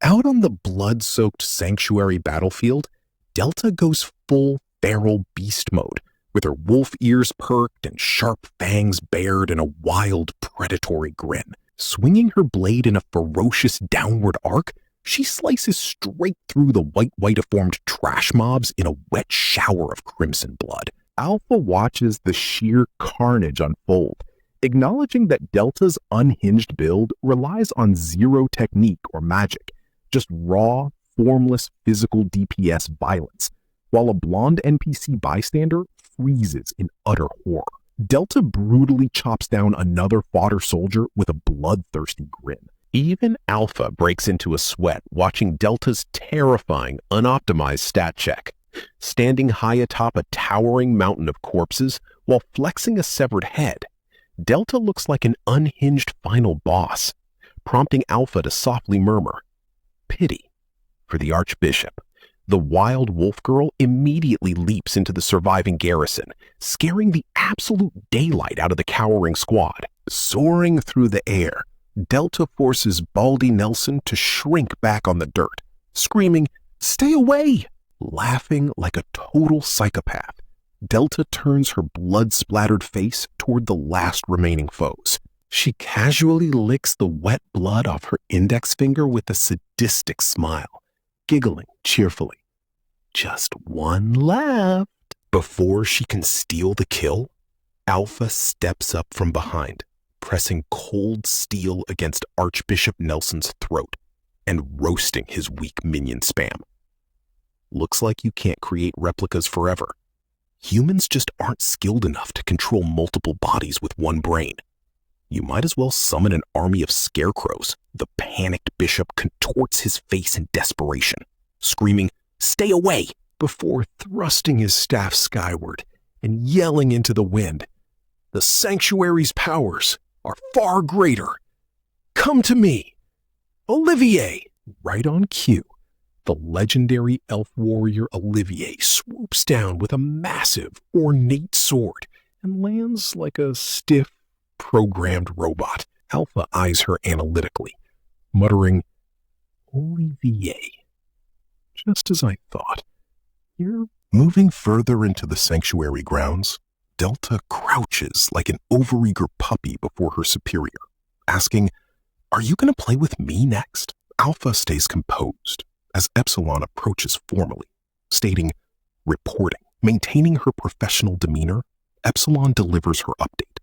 Out on the blood-soaked Sanctuary battlefield, Delta goes full feral beast mode, with her wolf ears perked and sharp fangs bared in a wild, predatory grin. Swinging her blade in a ferocious downward arc, she slices straight through the white-whitiformed trash mobs in a wet shower of crimson blood. Alpha watches the sheer carnage unfold, acknowledging that Delta's unhinged build relies on zero technique or magic, just raw, formless physical DPS violence, while a blonde NPC bystander freezes in utter horror. Delta brutally chops down another fodder soldier with a bloodthirsty grin. Even Alpha breaks into a sweat watching Delta's terrifying, unoptimized stat check. Standing high atop a towering mountain of corpses while flexing a severed head, Delta looks like an unhinged final boss, prompting Alpha to softly murmur, "Pity for the Archbishop." The wild wolf girl immediately leaps into the surviving garrison, scaring the absolute daylight out of the cowering squad. Soaring through the air, Delta forces Baldy Nelson to shrink back on the dirt, screaming, "Stay away!" Laughing like a total psychopath, Delta turns her blood-splattered face toward the last remaining foes. She casually licks the wet blood off her index finger with a sadistic smile, giggling cheerfully. Just one left. Before she can steal the kill, Alpha steps up from behind, pressing cold steel against Archbishop Nelson's throat and roasting his weak minion spam. Looks like you can't create replicas forever. Humans just aren't skilled enough to control multiple bodies with one brain. You might as well summon an army of scarecrows. The panicked bishop contorts his face in desperation, screaming, "Stay away!" before thrusting his staff skyward and yelling into the wind, "The Sanctuary's powers are far greater. Come to me, Olivier!" Right on cue, the legendary elf warrior Olivier swoops down with a massive, ornate sword and lands like a stiff, programmed robot. Alpha eyes her analytically, muttering, "Olivier. Just as I thought. You're moving further into the sanctuary grounds. Delta crouches like an overeager puppy before her superior, asking, "Are you going to play with me next?" Alpha stays composed as Epsilon approaches formally, stating, "Reporting." Maintaining her professional demeanor, Epsilon delivers her update.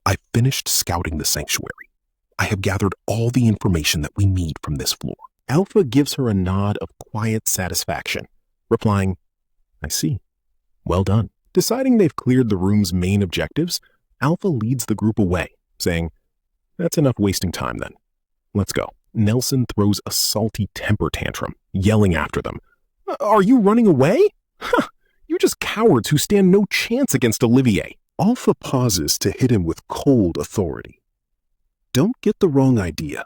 "I've finished scouting the sanctuary. I have gathered all the information that we need from this floor." Alpha gives her a nod of quiet satisfaction, replying, "I see. Well done." Deciding they've cleared the room's main objectives, Alpha leads the group away, saying, "That's enough wasting time then. Let's go." Nelson throws a salty temper tantrum, yelling after them, "Are you running away? Huh, you're just cowards who stand no chance against Olivier." Alpha pauses to hit him with cold authority. "Don't get the wrong idea.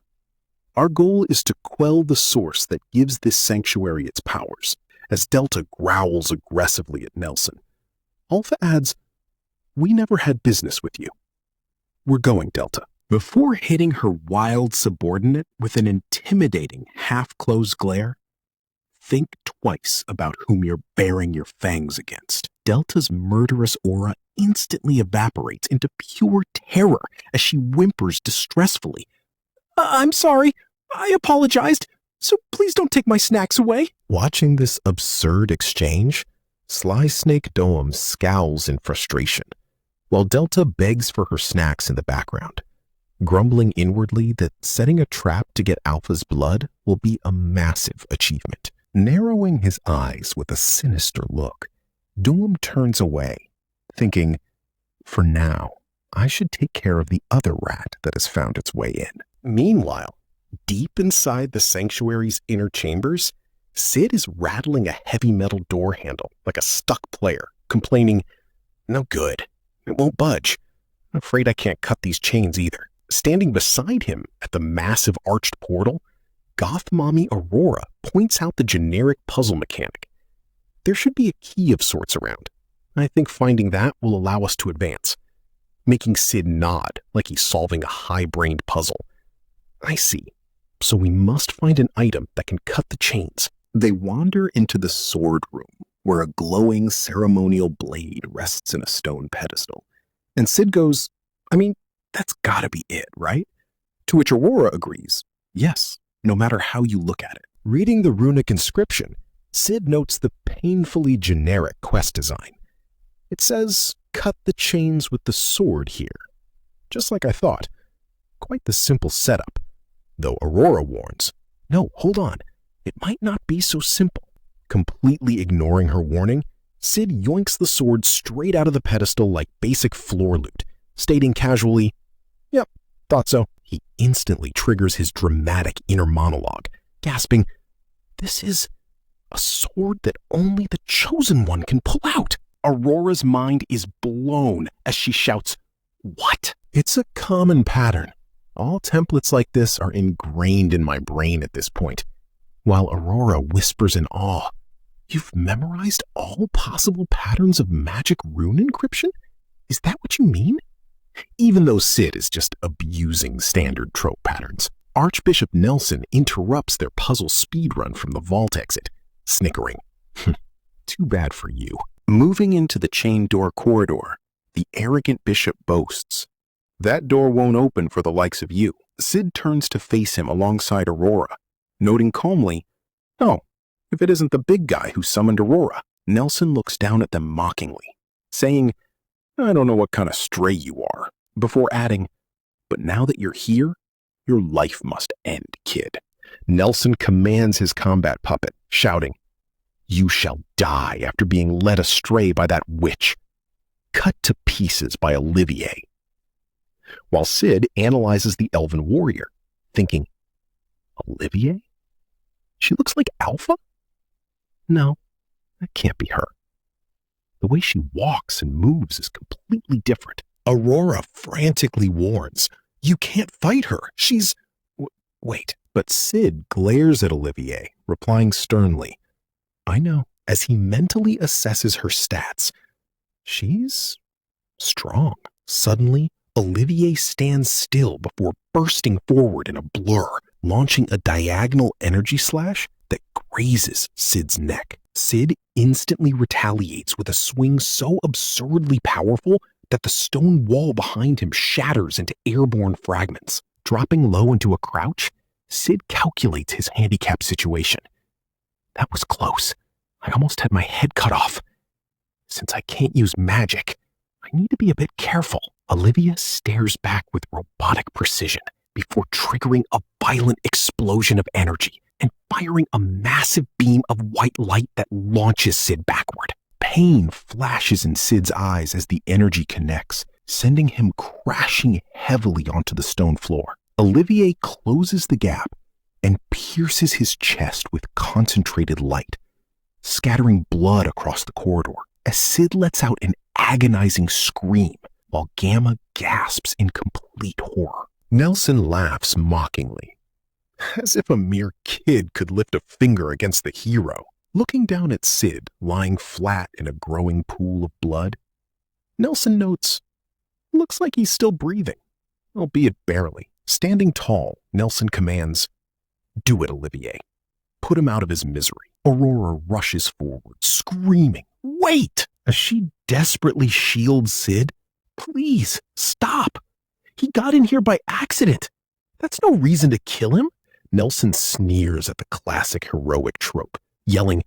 Our goal is to quell the source that gives this sanctuary its powers." As Delta growls aggressively at Nelson, Alpha adds, "We never had business with you. We're going, Delta." Before hitting her wild subordinate with an intimidating half-closed glare, think twice about whom you're baring your fangs against. Delta's murderous aura instantly evaporates into pure terror as she whimpers distressfully. "I'm sorry. I apologized. So please don't take my snacks away." Watching this absurd exchange, Sly Snake Doem scowls in frustration, while Delta begs for her snacks in the background, grumbling inwardly that setting a trap to get Alpha's blood will be a massive achievement. Narrowing his eyes with a sinister look, Doem turns away, thinking, "For now, I should take care of the other rat that has found its way in." Meanwhile, deep inside the sanctuary's inner chambers, Cid is rattling a heavy metal door handle like a stuck player, complaining, "No good. It won't budge. I'm afraid I can't cut these chains either." Standing beside him at the massive arched portal, Goth Mommy Aurora points out the generic puzzle mechanic. There should be a key of sorts around. I think finding that will allow us to advance, making Cid nod like he's solving a high-brained puzzle. "I see. So we must find an item that can cut the chains." They wander into the sword room, where a glowing ceremonial blade rests in a stone pedestal. And Cid goes, "I mean, that's gotta be it, right?" To which Aurora agrees, "Yes, no matter how you look at it." Reading the runic inscription, Cid notes the painfully generic quest design. It says, "Cut the chains with the sword" here. Just like I thought. Quite the simple setup. Though Aurora warns, "No, hold on. It might not be so simple." Completely ignoring her warning, Cid yoinks the sword straight out of the pedestal like basic floor loot, stating casually, "Yep, thought so." He instantly triggers his dramatic inner monologue, gasping, "This is a sword that only the Chosen One can pull out." Aurora's mind is blown as she shouts, "What?" It's a common pattern. All templates like this are ingrained in my brain at this point, while Aurora whispers in awe, "You've memorized all possible patterns of magic rune encryption? Is that what you mean?" Even though Cid is just abusing standard trope patterns, Archbishop Nelson interrupts their puzzle speedrun from the vault exit, snickering, "Too bad for you." Moving into the chain door corridor, the arrogant bishop boasts, "That door won't open for the likes of you." Cid turns to face him alongside Aurora, noting calmly, "Oh, if it isn't the big guy who summoned Aurora." Nelson looks down at them mockingly, saying, "I don't know what kind of stray you are," before adding, "But now that you're here, your life must end, kid." Nelson commands his combat puppet, shouting, "You shall die after being led astray by that witch, cut to pieces by Olivier." While Cid analyzes the elven warrior, thinking, "Olivier? She looks like Alpha? No, that can't be her. The way she walks and moves is completely different." Aurora frantically warns, "You can't fight her. She's..." Wait, but Cid glares at Olivier, replying sternly, "I know," as he mentally assesses her stats. She's strong. Suddenly, Olivier stands still before bursting forward in a blur, launching a diagonal energy slash that grazes Cid's neck. Cid instantly retaliates with a swing so absurdly powerful that the stone wall behind him shatters into airborne fragments. Dropping low into a crouch, Cid calculates his handicap situation. That was close. I almost had my head cut off. Since I can't use magic, I need to be a bit careful. Olivia stares back with robotic precision before triggering a violent explosion of energy and firing a massive beam of white light that launches Cid backward. Pain flashes in Cid's eyes as the energy connects, sending him crashing heavily onto the stone floor. Olivier closes the gap and pierces his chest with concentrated light, scattering blood across the corridor as Cid lets out an agonizing scream while Gamma gasps in complete horror. Nelson laughs mockingly, as if a mere kid could lift a finger against the hero. Looking down at Cid, lying flat in a growing pool of blood, Nelson notes, looks like he's still breathing, albeit barely. Standing tall, Nelson commands, "Do it, Olivier. Put him out of his misery." Aurora rushes forward, screaming, "Wait!" as she desperately shields Cid. "Please, stop. He got in here by accident. That's no reason to kill him." Nelson sneers at the classic heroic trope, yelling,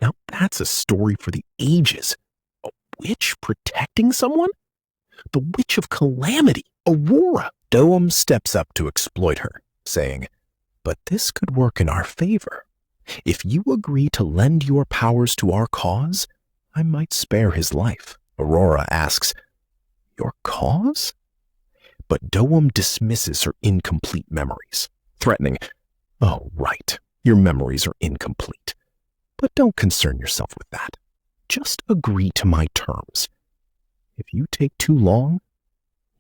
"Now that's a story for the ages. A witch protecting someone? The Witch of Calamity, Aurora." Doem steps up to exploit her, saying, "But this could work in our favor. If you agree to lend your powers to our cause, I might spare his life." Aurora asks, "Your cause?" But Doem dismisses her incomplete memories, threatening, "Oh, right, your memories are incomplete. But don't concern yourself with that. Just agree to my terms. If you take too long,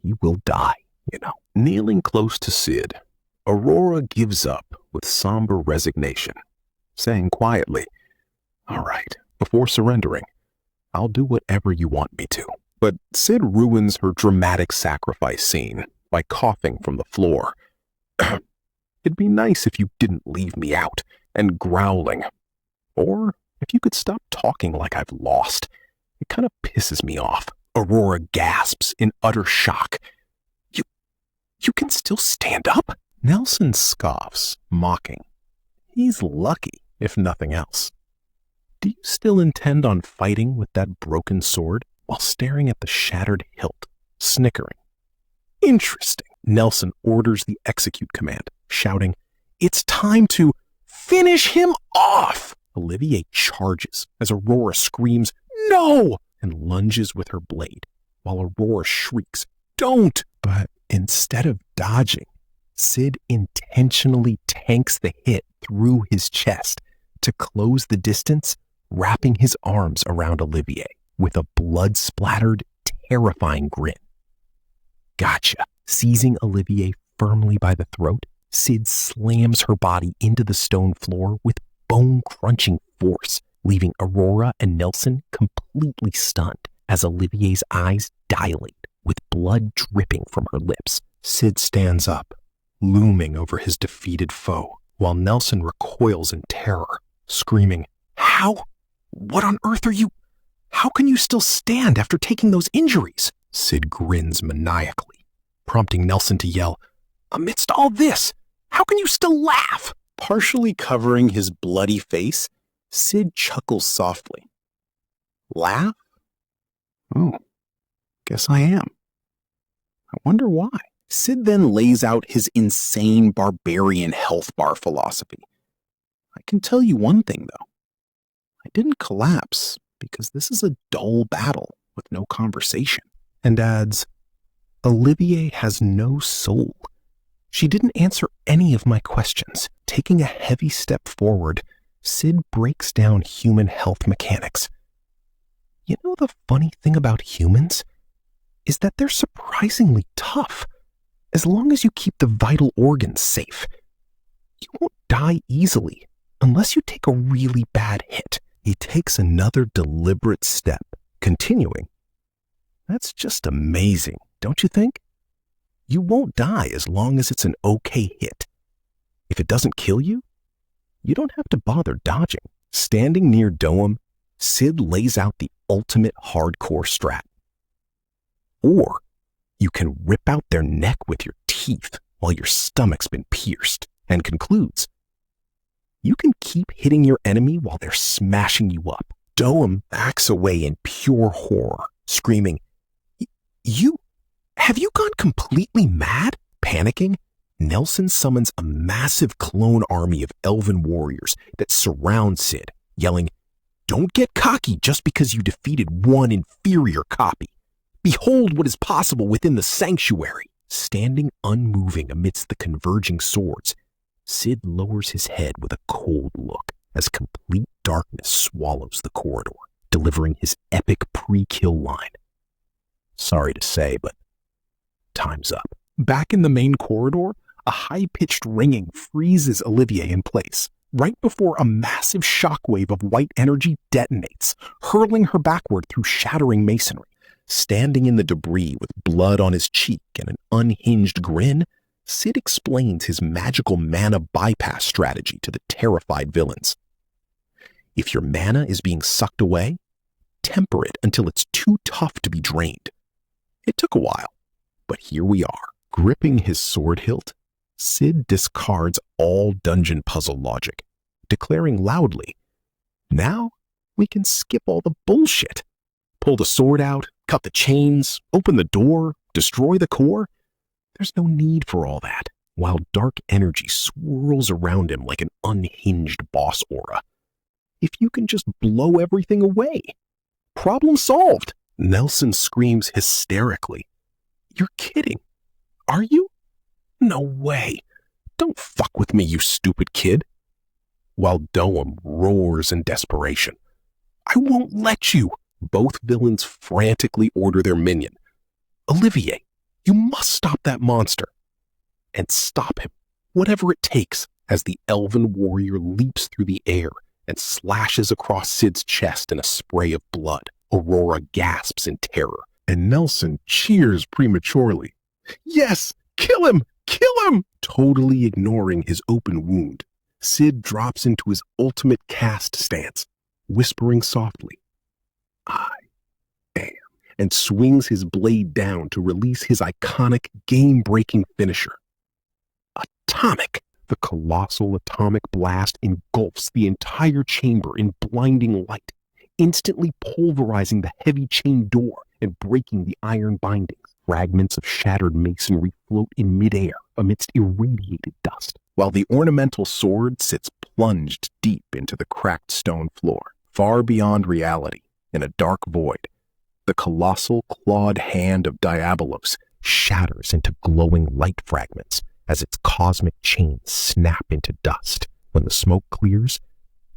you will die, you know." Kneeling close to Cid, Aurora gives up with somber resignation, saying quietly, "All right, before surrendering, I'll do whatever you want me to." But Cid ruins her dramatic sacrifice scene by coughing from the floor. "It'd be nice if you didn't leave me out," and growling. "Or if you could stop talking like I've lost. It kind of pisses me off." Aurora gasps in utter shock. You can still stand up?" Nelson scoffs, mocking. He's lucky, if nothing else. "Do you still intend on fighting with that broken sword?" while staring at the shattered hilt, snickering. "Interesting." Nelson orders the execute command, shouting, "It's time to finish him off!" Olivier charges as Aurora screams, "No!" and lunges with her blade, while Aurora shrieks, "Don't!" But instead of dodging, Cid intentionally tanks the hit through his chest to close the distance, wrapping his arms around Olivier with a blood-splattered, terrifying grin. "Gotcha." Seizing Olivier firmly by the throat, Cid slams her body into the stone floor with bone-crunching force, leaving Aurora and Nelson completely stunned as Olivier's eyes dilate, with blood dripping from her lips. Cid stands up, looming over his defeated foe, while Nelson recoils in terror, screaming, "How? What on earth are you? How can you still stand after taking those injuries?" Cid grins maniacally, prompting Nelson to yell, "Amidst all this, how can you still laugh?" Partially covering his bloody face, Cid chuckles softly. "Laugh? Oh, guess I am. I wonder why." Cid then lays out his insane barbarian health bar philosophy. "I can tell you one thing, though. I didn't collapse because this is a dull battle with no conversation." And adds, "Olivier has no soul. She didn't answer any of my questions." Taking a heavy step forward, Cid breaks down human health mechanics. "You know the funny thing about humans is that they're surprisingly tough, as long as you keep the vital organs safe. You won't die easily unless you take a really bad hit." He takes another deliberate step, continuing, "That's just amazing, don't you think? You won't die as long as it's an okay hit. If it doesn't kill you, you don't have to bother dodging. Standing near Doem, Cid lays out the ultimate hardcore strat. Or you can rip out their neck with your teeth while your stomach's been pierced, and concludes, you can keep hitting your enemy while they're smashing you up. Doem backs away in pure horror, screaming, have you gone completely mad? Panicking, Nelson summons a massive clone army of elven warriors that surround Cid, yelling, don't get cocky just because you defeated one inferior copy. Behold what is possible within the sanctuary. Standing unmoving amidst the converging swords, Cid lowers his head with a cold look as complete darkness swallows the corridor, delivering his epic pre-kill line. Sorry to say, but time's up. Back in the main corridor, a high-pitched ringing freezes Olivier in place, right before a massive shockwave of white energy detonates, hurling her backward through shattering masonry. Standing in the debris with blood on his cheek and an unhinged grin, Cid explains his magical mana bypass strategy to the terrified villains. If your mana is being sucked away, temper it until it's too tough to be drained. It took a while, but here we are. Gripping his sword hilt, Cid discards all dungeon puzzle logic, declaring loudly, now we can skip all the bullshit. Pull the sword out, cut the chains, open the door, destroy the core. There's no need for all that, while dark energy swirls around him like an unhinged boss aura. If you can just blow everything away. Problem solved. Nelson screams hysterically. You're kidding. Are you? No way. Don't fuck with me, you stupid kid. While Doem roars in desperation. I won't let you. Both villains frantically order their minion. Olivier, you must stop that monster. And stop him, whatever it takes, as the elven warrior leaps through the air and slashes across Cid's chest in a spray of blood. Aurora gasps in terror, and Nelson cheers prematurely. Yes, kill him! Kill him! Totally ignoring his open wound, Cid drops into his ultimate cast stance, whispering softly, I am, and swings his blade down to release his iconic game-breaking finisher. Atomic! The colossal atomic blast engulfs the entire chamber in blinding light, instantly pulverizing the heavy chain door and breaking the iron bindings. Fragments of shattered masonry float in midair amidst irradiated dust, while the ornamental sword sits plunged deep into the cracked stone floor. Far beyond reality, in a dark void, the colossal clawed hand of Diabolos shatters into glowing light fragments as its cosmic chains snap into dust. When the smoke clears,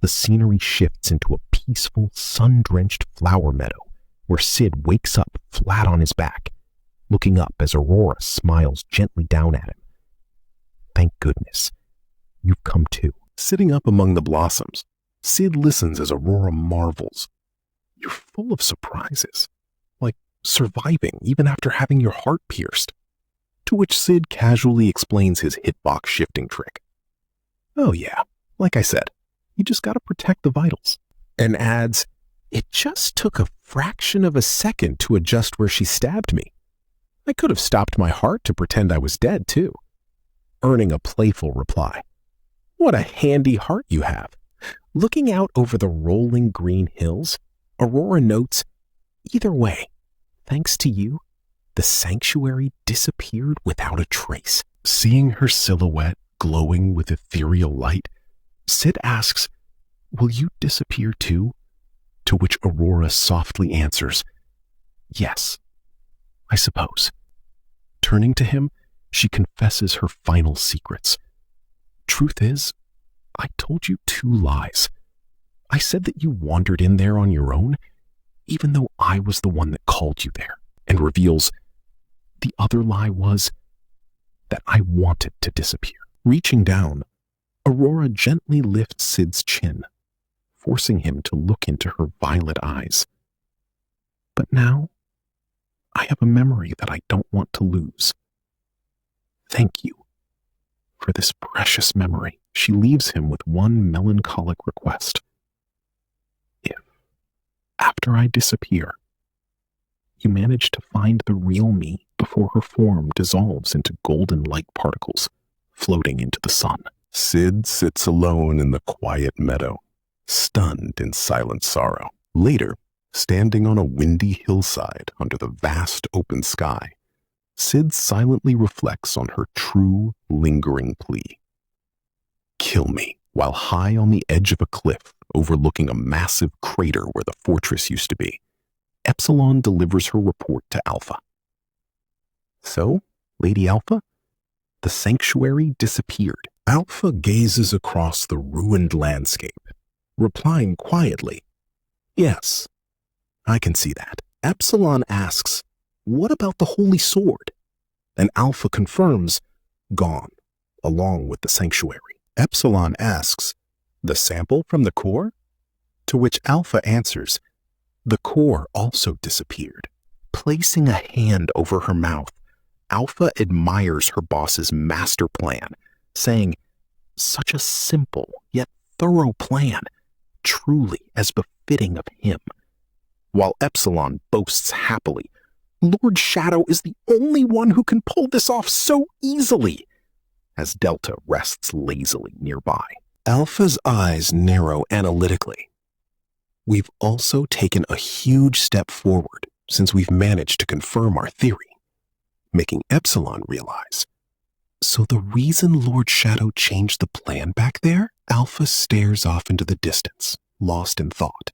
the scenery shifts into a peaceful, sun-drenched flower meadow where Cid wakes up flat on his back, looking up as Aurora smiles gently down at him. Thank goodness, you've come too. Sitting up among the blossoms, Cid listens as Aurora marvels. You're full of surprises, like surviving even after having your heart pierced. To which Cid casually explains his hitbox shifting trick. Oh yeah, like I said, you just gotta protect the vitals. And adds, it just took a fraction of a second to adjust where she stabbed me. I could have stopped my heart to pretend I was dead too. Earning a playful reply. What a handy heart you have. Looking out over the rolling green hills, Aurora notes, either way, thanks to you, the sanctuary disappeared without a trace. Seeing her silhouette glowing with ethereal light, Cid asks, will you disappear too? To which Aurora softly answers, yes, I suppose. Turning to him, she confesses her final secrets. Truth is, I told you 2 lies. I said that you wandered in there on your own, even though I was the one that called you there, and reveals the other lie was that I wanted to disappear. Reaching down, Aurora gently lifts Cid's chin, forcing him to look into her violet eyes. But now, I have a memory that I don't want to lose. Thank you for this precious memory. she leaves him with one melancholic request. If, after I disappear, you manage to find the real me before her form dissolves into golden light particles floating into the sun. Cid sits alone in the quiet meadow, stunned in silent sorrow. Later, standing on a windy hillside under the vast open sky, Cid silently reflects on her true, lingering plea. Kill me. While high on the edge of a cliff overlooking a massive crater where the fortress used to be, Epsilon delivers her report to Alpha. So, Lady Alpha, the sanctuary disappeared. Alpha gazes across the ruined landscape, replying quietly, "Yes, I can see that." Epsilon asks, "What about the holy sword?" And Alpha confirms, "Gone, along with the sanctuary." Epsilon asks, "The sample from the core?" To which Alpha answers, "The core also disappeared." Placing a hand over her mouth, Alpha admires her boss's master plan, saying, "Such a simple yet thorough plan, truly as befitting of him." While Epsilon boasts happily, "Lord Shadow is the only one who can pull this off so easily," as Delta rests lazily nearby. Alpha's eyes narrow analytically. "We've also taken a huge step forward since we've managed to confirm our theory," making Epsilon realize. "So the reason Lord Shadow changed the plan back there?" Alpha stares off into the distance, lost in thought.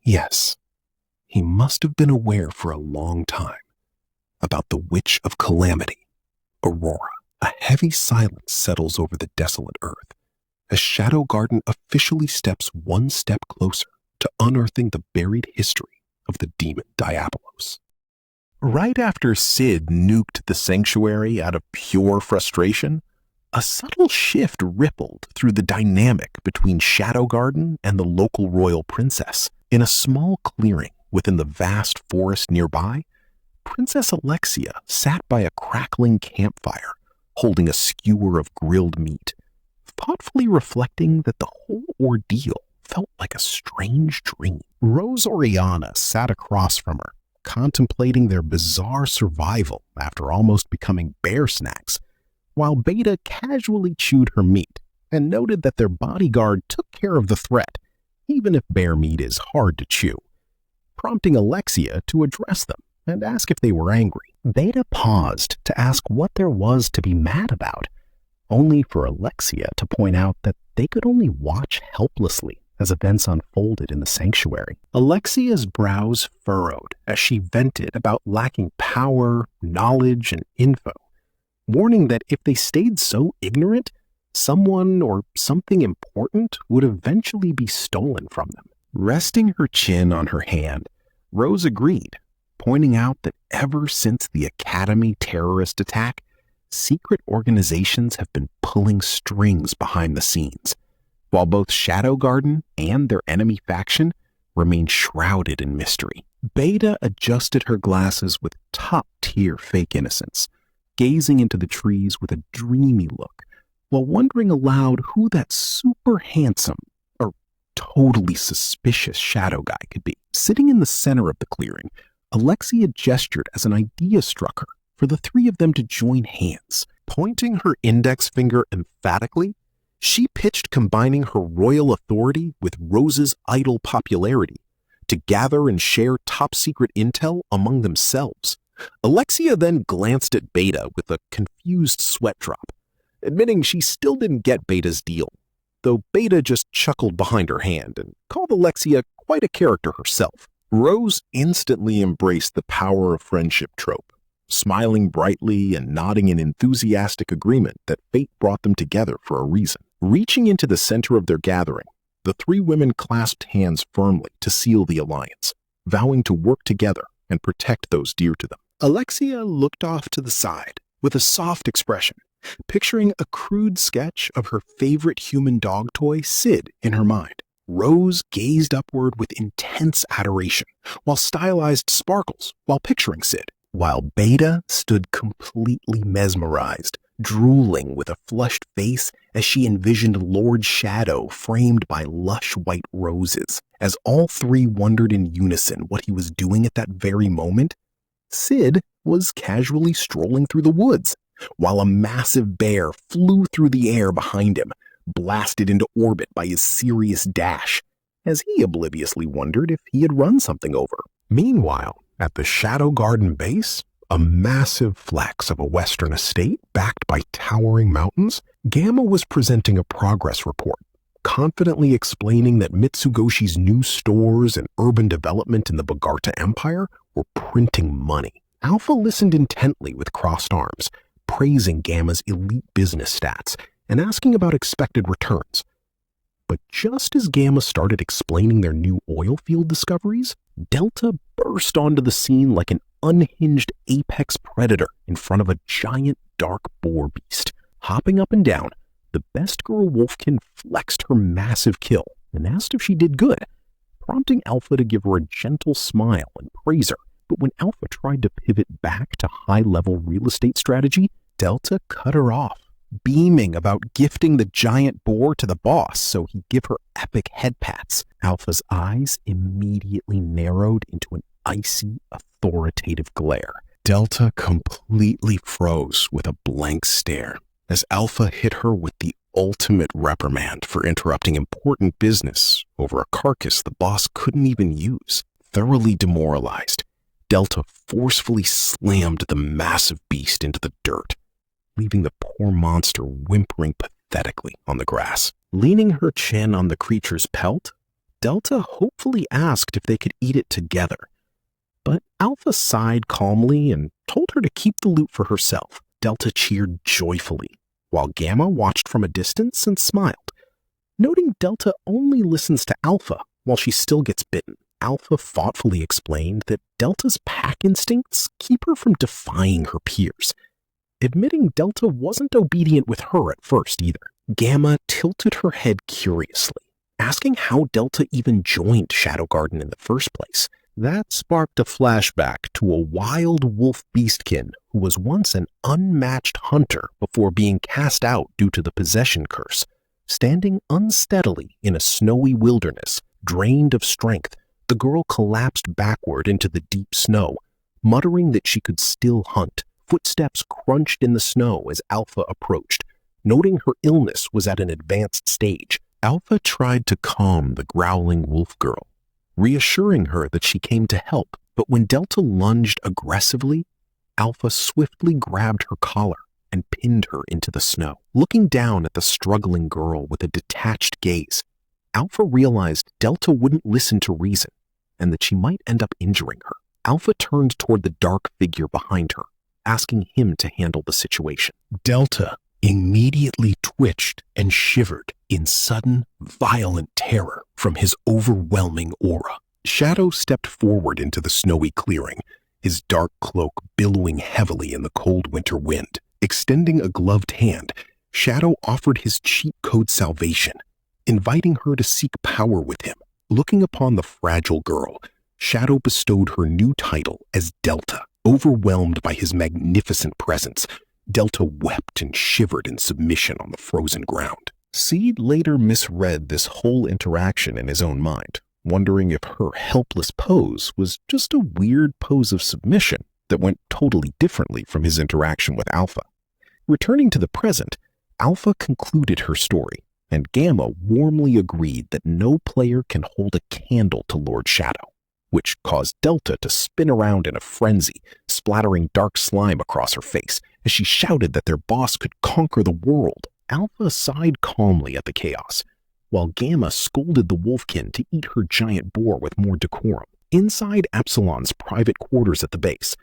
Yes, he must have been aware for a long time about the Witch of Calamity, Aurora. A heavy silence settles over the desolate earth as Shadow Garden officially steps one step closer to unearthing the buried history of the demon Diabolos. Right after Cid nuked the sanctuary out of pure frustration, a subtle shift rippled through the dynamic between Shadow Garden and the local royal princess. In a small clearing within the vast forest nearby, Princess Alexia sat by a crackling campfire, holding a skewer of grilled meat, thoughtfully reflecting that the whole ordeal felt like a strange dream. Rose Oriana sat across from her, contemplating their bizarre survival after almost becoming bear snacks, while Beta casually chewed her meat and noted that their bodyguard took care of the threat, even if bear meat is hard to chew, prompting Alexia to address them and ask if they were angry. Beta paused to ask what there was to be mad about, only for Alexia to point out that they could only watch helplessly as events unfolded in the sanctuary. Alexia's brows furrowed as she vented about lacking power, knowledge, and info, warning that if they stayed so ignorant, someone or something important would eventually be stolen from them. Resting her chin on her hand, Rose agreed, pointing out that ever since the Academy terrorist attack, secret organizations have been pulling strings behind the scenes, while both Shadow Garden and their enemy faction remain shrouded in mystery. Beta adjusted her glasses with top-tier fake innocence, gazing into the trees with a dreamy look, while wondering aloud who that super handsome or totally suspicious shadow guy could be. Sitting in the center of the clearing, Alexia gestured as an idea struck her for the three of them to join hands. Pointing her index finger emphatically, she pitched combining her royal authority with Rose's idle popularity to gather and share top-secret intel among themselves. Alexia then glanced at Beta with a confused sweat drop, admitting she still didn't get Beta's deal, though Beta just chuckled behind her hand and called Alexia quite a character herself. Rose instantly embraced the power of friendship trope, smiling brightly and nodding in enthusiastic agreement that fate brought them together for a reason. Reaching into the center of their gathering, the three women clasped hands firmly to seal the alliance, vowing to work together and protect those dear to them. Alexia looked off to the side with a soft expression, picturing a crude sketch of her favorite human dog toy, Cid, in her mind. Rose gazed upward with intense adoration, while stylized sparkles while picturing Cid, while Beta stood completely mesmerized, drooling with a flushed face as she envisioned Lord Shadow framed by lush white roses. As all three wondered in unison what he was doing at that very moment, Cid was casually strolling through the woods, while a massive bear flew through the air behind him, blasted into orbit by his serious dash, as he obliviously wondered if he had run something over. Meanwhile, at the Shadow Garden base, a massive flex of a western estate backed by towering mountains, Gamma was presenting a progress report, confidently explaining that Mitsugoshi's new stores and urban development in the Bogarta Empire were printing money. Alpha listened intently with crossed arms, praising Gamma's elite business stats and asking about expected returns. But just as Gamma started explaining their new oil field discoveries, Delta burst onto the scene like an unhinged apex predator in front of a giant dark boar beast. Hopping up and down, the best girl wolfkin flexed her massive kill and asked if she did good, prompting Alpha to give her a gentle smile and praise her. But when Alpha tried to pivot back to high-level real estate strategy, Delta cut her off, beaming about gifting the giant boar to the boss so he'd give her epic head pats. Alpha's eyes immediately narrowed into an icy, authoritative glare. Delta completely froze with a blank stare as Alpha hit her with the ultimate reprimand for interrupting important business over a carcass the boss couldn't even use. Thoroughly demoralized, Delta forcefully slammed the massive beast into the dirt, leaving the poor monster whimpering pathetically on the grass. Leaning her chin on the creature's pelt, Delta hopefully asked if they could eat it together. But Alpha sighed calmly and told her to keep the loot for herself. Delta cheered joyfully, while Gamma watched from a distance and smiled, noting Delta only listens to Alpha while she still gets bitten. Alpha thoughtfully explained that Delta's pack instincts keep her from defying her peers, admitting Delta wasn't obedient with her at first either. Gamma tilted her head curiously, asking how Delta even joined Shadow Garden in the first place. That sparked a flashback to a wild wolf beastkin who was once an unmatched hunter before being cast out due to the possession curse. Standing unsteadily in a snowy wilderness, drained of strength, the girl collapsed backward into the deep snow, muttering that she could still hunt. Footsteps crunched in the snow as Alpha approached, noting her illness was at an advanced stage. Alpha tried to calm the growling wolf girl, reassuring her that she came to help, but when Delta lunged aggressively, Alpha swiftly grabbed her collar and pinned her into the snow. Looking down at the struggling girl with a detached gaze, Alpha realized Delta wouldn't listen to reason and that she might end up injuring her. Alpha turned toward the dark figure behind her, asking him to handle the situation. Delta immediately twitched and shivered in sudden, violent terror from his overwhelming aura. Shadow stepped forward into the snowy clearing, his dark cloak billowing heavily in the cold winter wind. Extending a gloved hand, Shadow offered his cheat code salvation, inviting her to seek power with him. Looking upon the fragile girl, Shadow bestowed her new title as Delta. Overwhelmed by his magnificent presence, Delta wept and shivered in submission on the frozen ground. Cid later misread this whole interaction in his own mind, wondering if her helpless pose was just a weird pose of submission that went totally differently from his interaction with Alpha. Returning to the present, Alpha concluded her story, and Gamma warmly agreed that no player can hold a candle to Lord Shadow, which caused Delta to spin around in a frenzy, splattering dark slime across her face as she shouted that their boss could conquer the world. Alpha sighed calmly at the chaos, while Gamma scolded the wolfkin to eat her giant boar with more decorum. Inside Epsilon's private quarters at the base,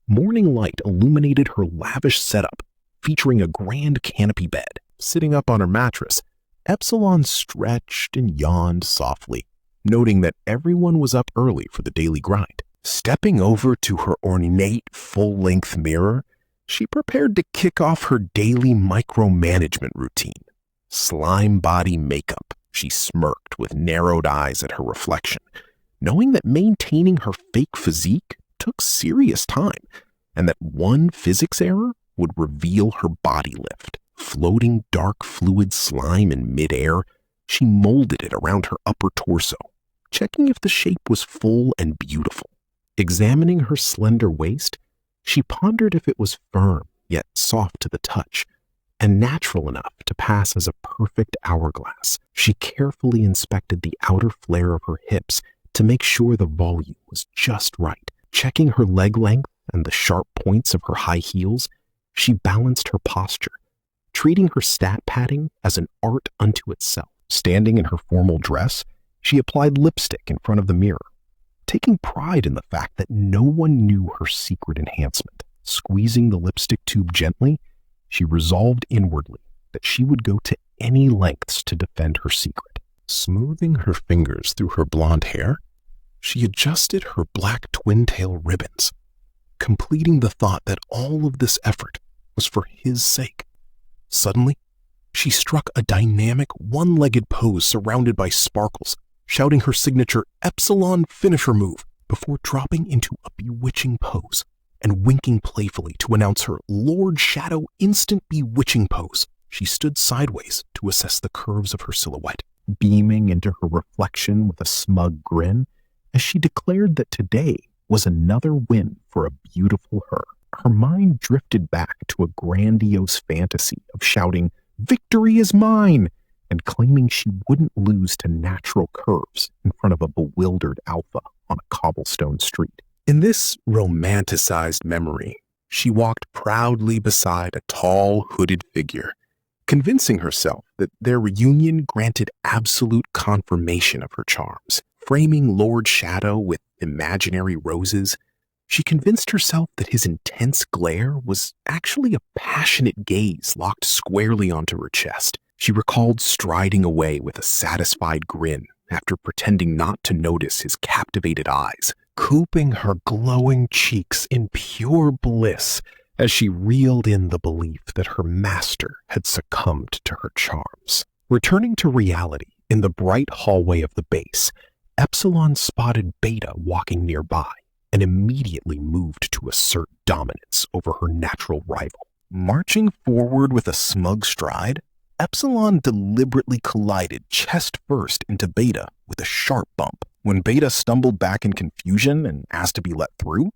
morning light illuminated her lavish setup, featuring a grand canopy bed. Sitting up on her mattress, Epsilon stretched and yawned softly, noting that everyone was up early for the daily grind. Stepping over to her ornate full-length mirror, she prepared to kick off her daily micromanagement routine. Slime body makeup, she smirked with narrowed eyes at her reflection, knowing that maintaining her fake physique took serious time, and that one physics error would reveal her body lift. Floating dark fluid slime in midair, she molded it around her upper torso, checking if the shape was full and beautiful. Examining her slender waist, she pondered if it was firm yet soft to the touch, and natural enough to pass as a perfect hourglass. She carefully inspected the outer flare of her hips to make sure the volume was just right. Checking her leg length and the sharp points of her high heels, she balanced her posture, treating her stat padding as an art unto itself. Standing in her formal dress, she applied lipstick in front of the mirror, taking pride in the fact that no one knew her secret enhancement. Squeezing the lipstick tube gently, she resolved inwardly that she would go to any lengths to defend her secret. Smoothing her fingers through her blonde hair, she adjusted her black twin-tail ribbons, completing the thought that all of this effort was for his sake. Suddenly, she struck a dynamic one-legged pose surrounded by sparkles, shouting her signature Epsilon finisher move before dropping into a bewitching pose and winking playfully to announce her Lord Shadow instant bewitching pose. She stood sideways to assess the curves of her silhouette, beaming into her reflection with a smug grin as she declared that today was another win for a beautiful her. Her mind drifted back to a grandiose fantasy of shouting, "Victory is mine!" and claiming she wouldn't lose to natural curves in front of a bewildered alpha on a cobblestone street. In this romanticized memory, she walked proudly beside a tall, hooded figure, convincing herself that their reunion granted absolute confirmation of her charms. Framing Lord Shadow with imaginary roses, she convinced herself that his intense glare was actually a passionate gaze locked squarely onto her chest. She recalled striding away with a satisfied grin after pretending not to notice his captivated eyes, cooping her glowing cheeks in pure bliss as she reeled in the belief that her master had succumbed to her charms. Returning to reality in the bright hallway of the base, Epsilon spotted Beta walking nearby and immediately moved to assert dominance over her natural rival. Marching forward with a smug stride, Epsilon deliberately collided chest first into Beta with a sharp bump. When Beta stumbled back in confusion and asked to be let through,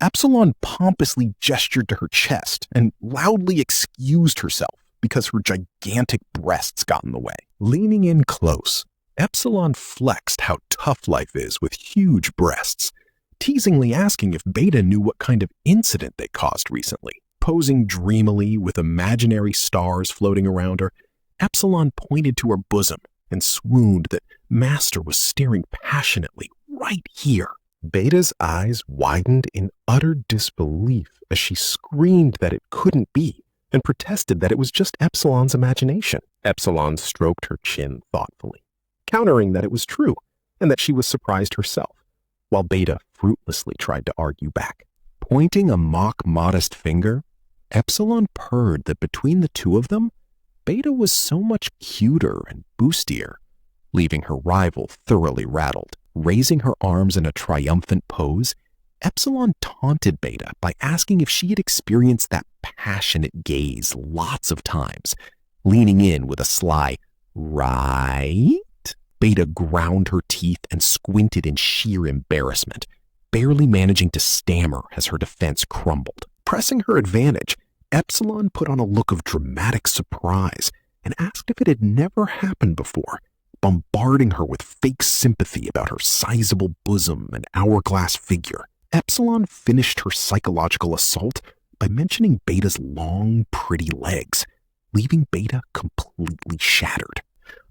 Epsilon pompously gestured to her chest and loudly excused herself because her gigantic breasts got in the way. Leaning in close, Epsilon flexed how tough life is with huge breasts, teasingly asking if Beta knew what kind of incident they caused recently. Posing dreamily with imaginary stars floating around her, Epsilon pointed to her bosom and swooned that Master was staring passionately right here. Beta's eyes widened in utter disbelief as she screamed that it couldn't be and protested that it was just Epsilon's imagination. Epsilon stroked her chin thoughtfully, countering that it was true and that she was surprised herself, while Beta fruitlessly tried to argue back. Pointing a mock modest finger, Epsilon purred that between the two of them, Beta was so much cuter and boostier, leaving her rival thoroughly rattled. Raising her arms in a triumphant pose, Epsilon taunted Beta by asking if she had experienced that passionate gaze lots of times, leaning in with a sly, "Right?" Beta ground her teeth and squinted in sheer embarrassment, barely managing to stammer as her defense crumbled. Pressing her advantage, Epsilon put on a look of dramatic surprise and asked if it had never happened before, bombarding her with fake sympathy about her sizable bosom and hourglass figure. Epsilon finished her psychological assault by mentioning Beta's long, pretty legs, leaving Beta completely shattered.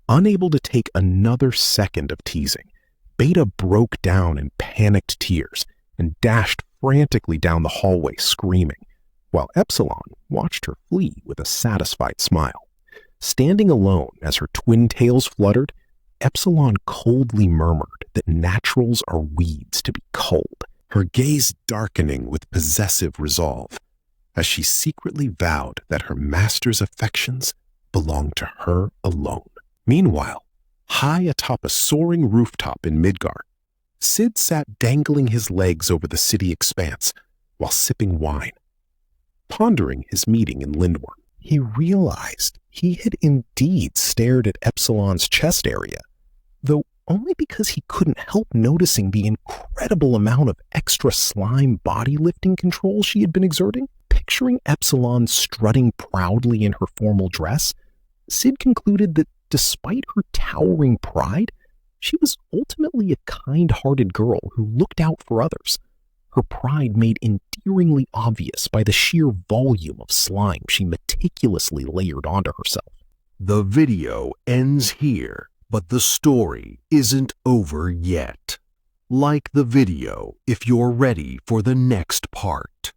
Unable to take another second of teasing, Beta broke down in panicked tears and dashed frantically down the hallway screaming, while Epsilon watched her flee with a satisfied smile. Standing alone as her twin tails fluttered, Epsilon coldly murmured that naturals are weeds to be culled, her gaze darkening with possessive resolve as she secretly vowed that her master's affections belonged to her alone. Meanwhile, high atop a soaring rooftop in Midgard, Cid sat dangling his legs over the city expanse while sipping wine, pondering his meeting in Lindworm. He realized he had indeed stared at Epsilon's chest area, though only because he couldn't help noticing the incredible amount of extra slime body lifting control she had been exerting. Picturing Epsilon strutting proudly in her formal dress, Cid concluded that despite her towering pride, she was ultimately a kind-hearted girl who looked out for others, her pride made endearingly obvious by the sheer volume of slime she meticulously layered onto herself. The video ends here, but the story isn't over yet. Like the video if you're ready for the next part.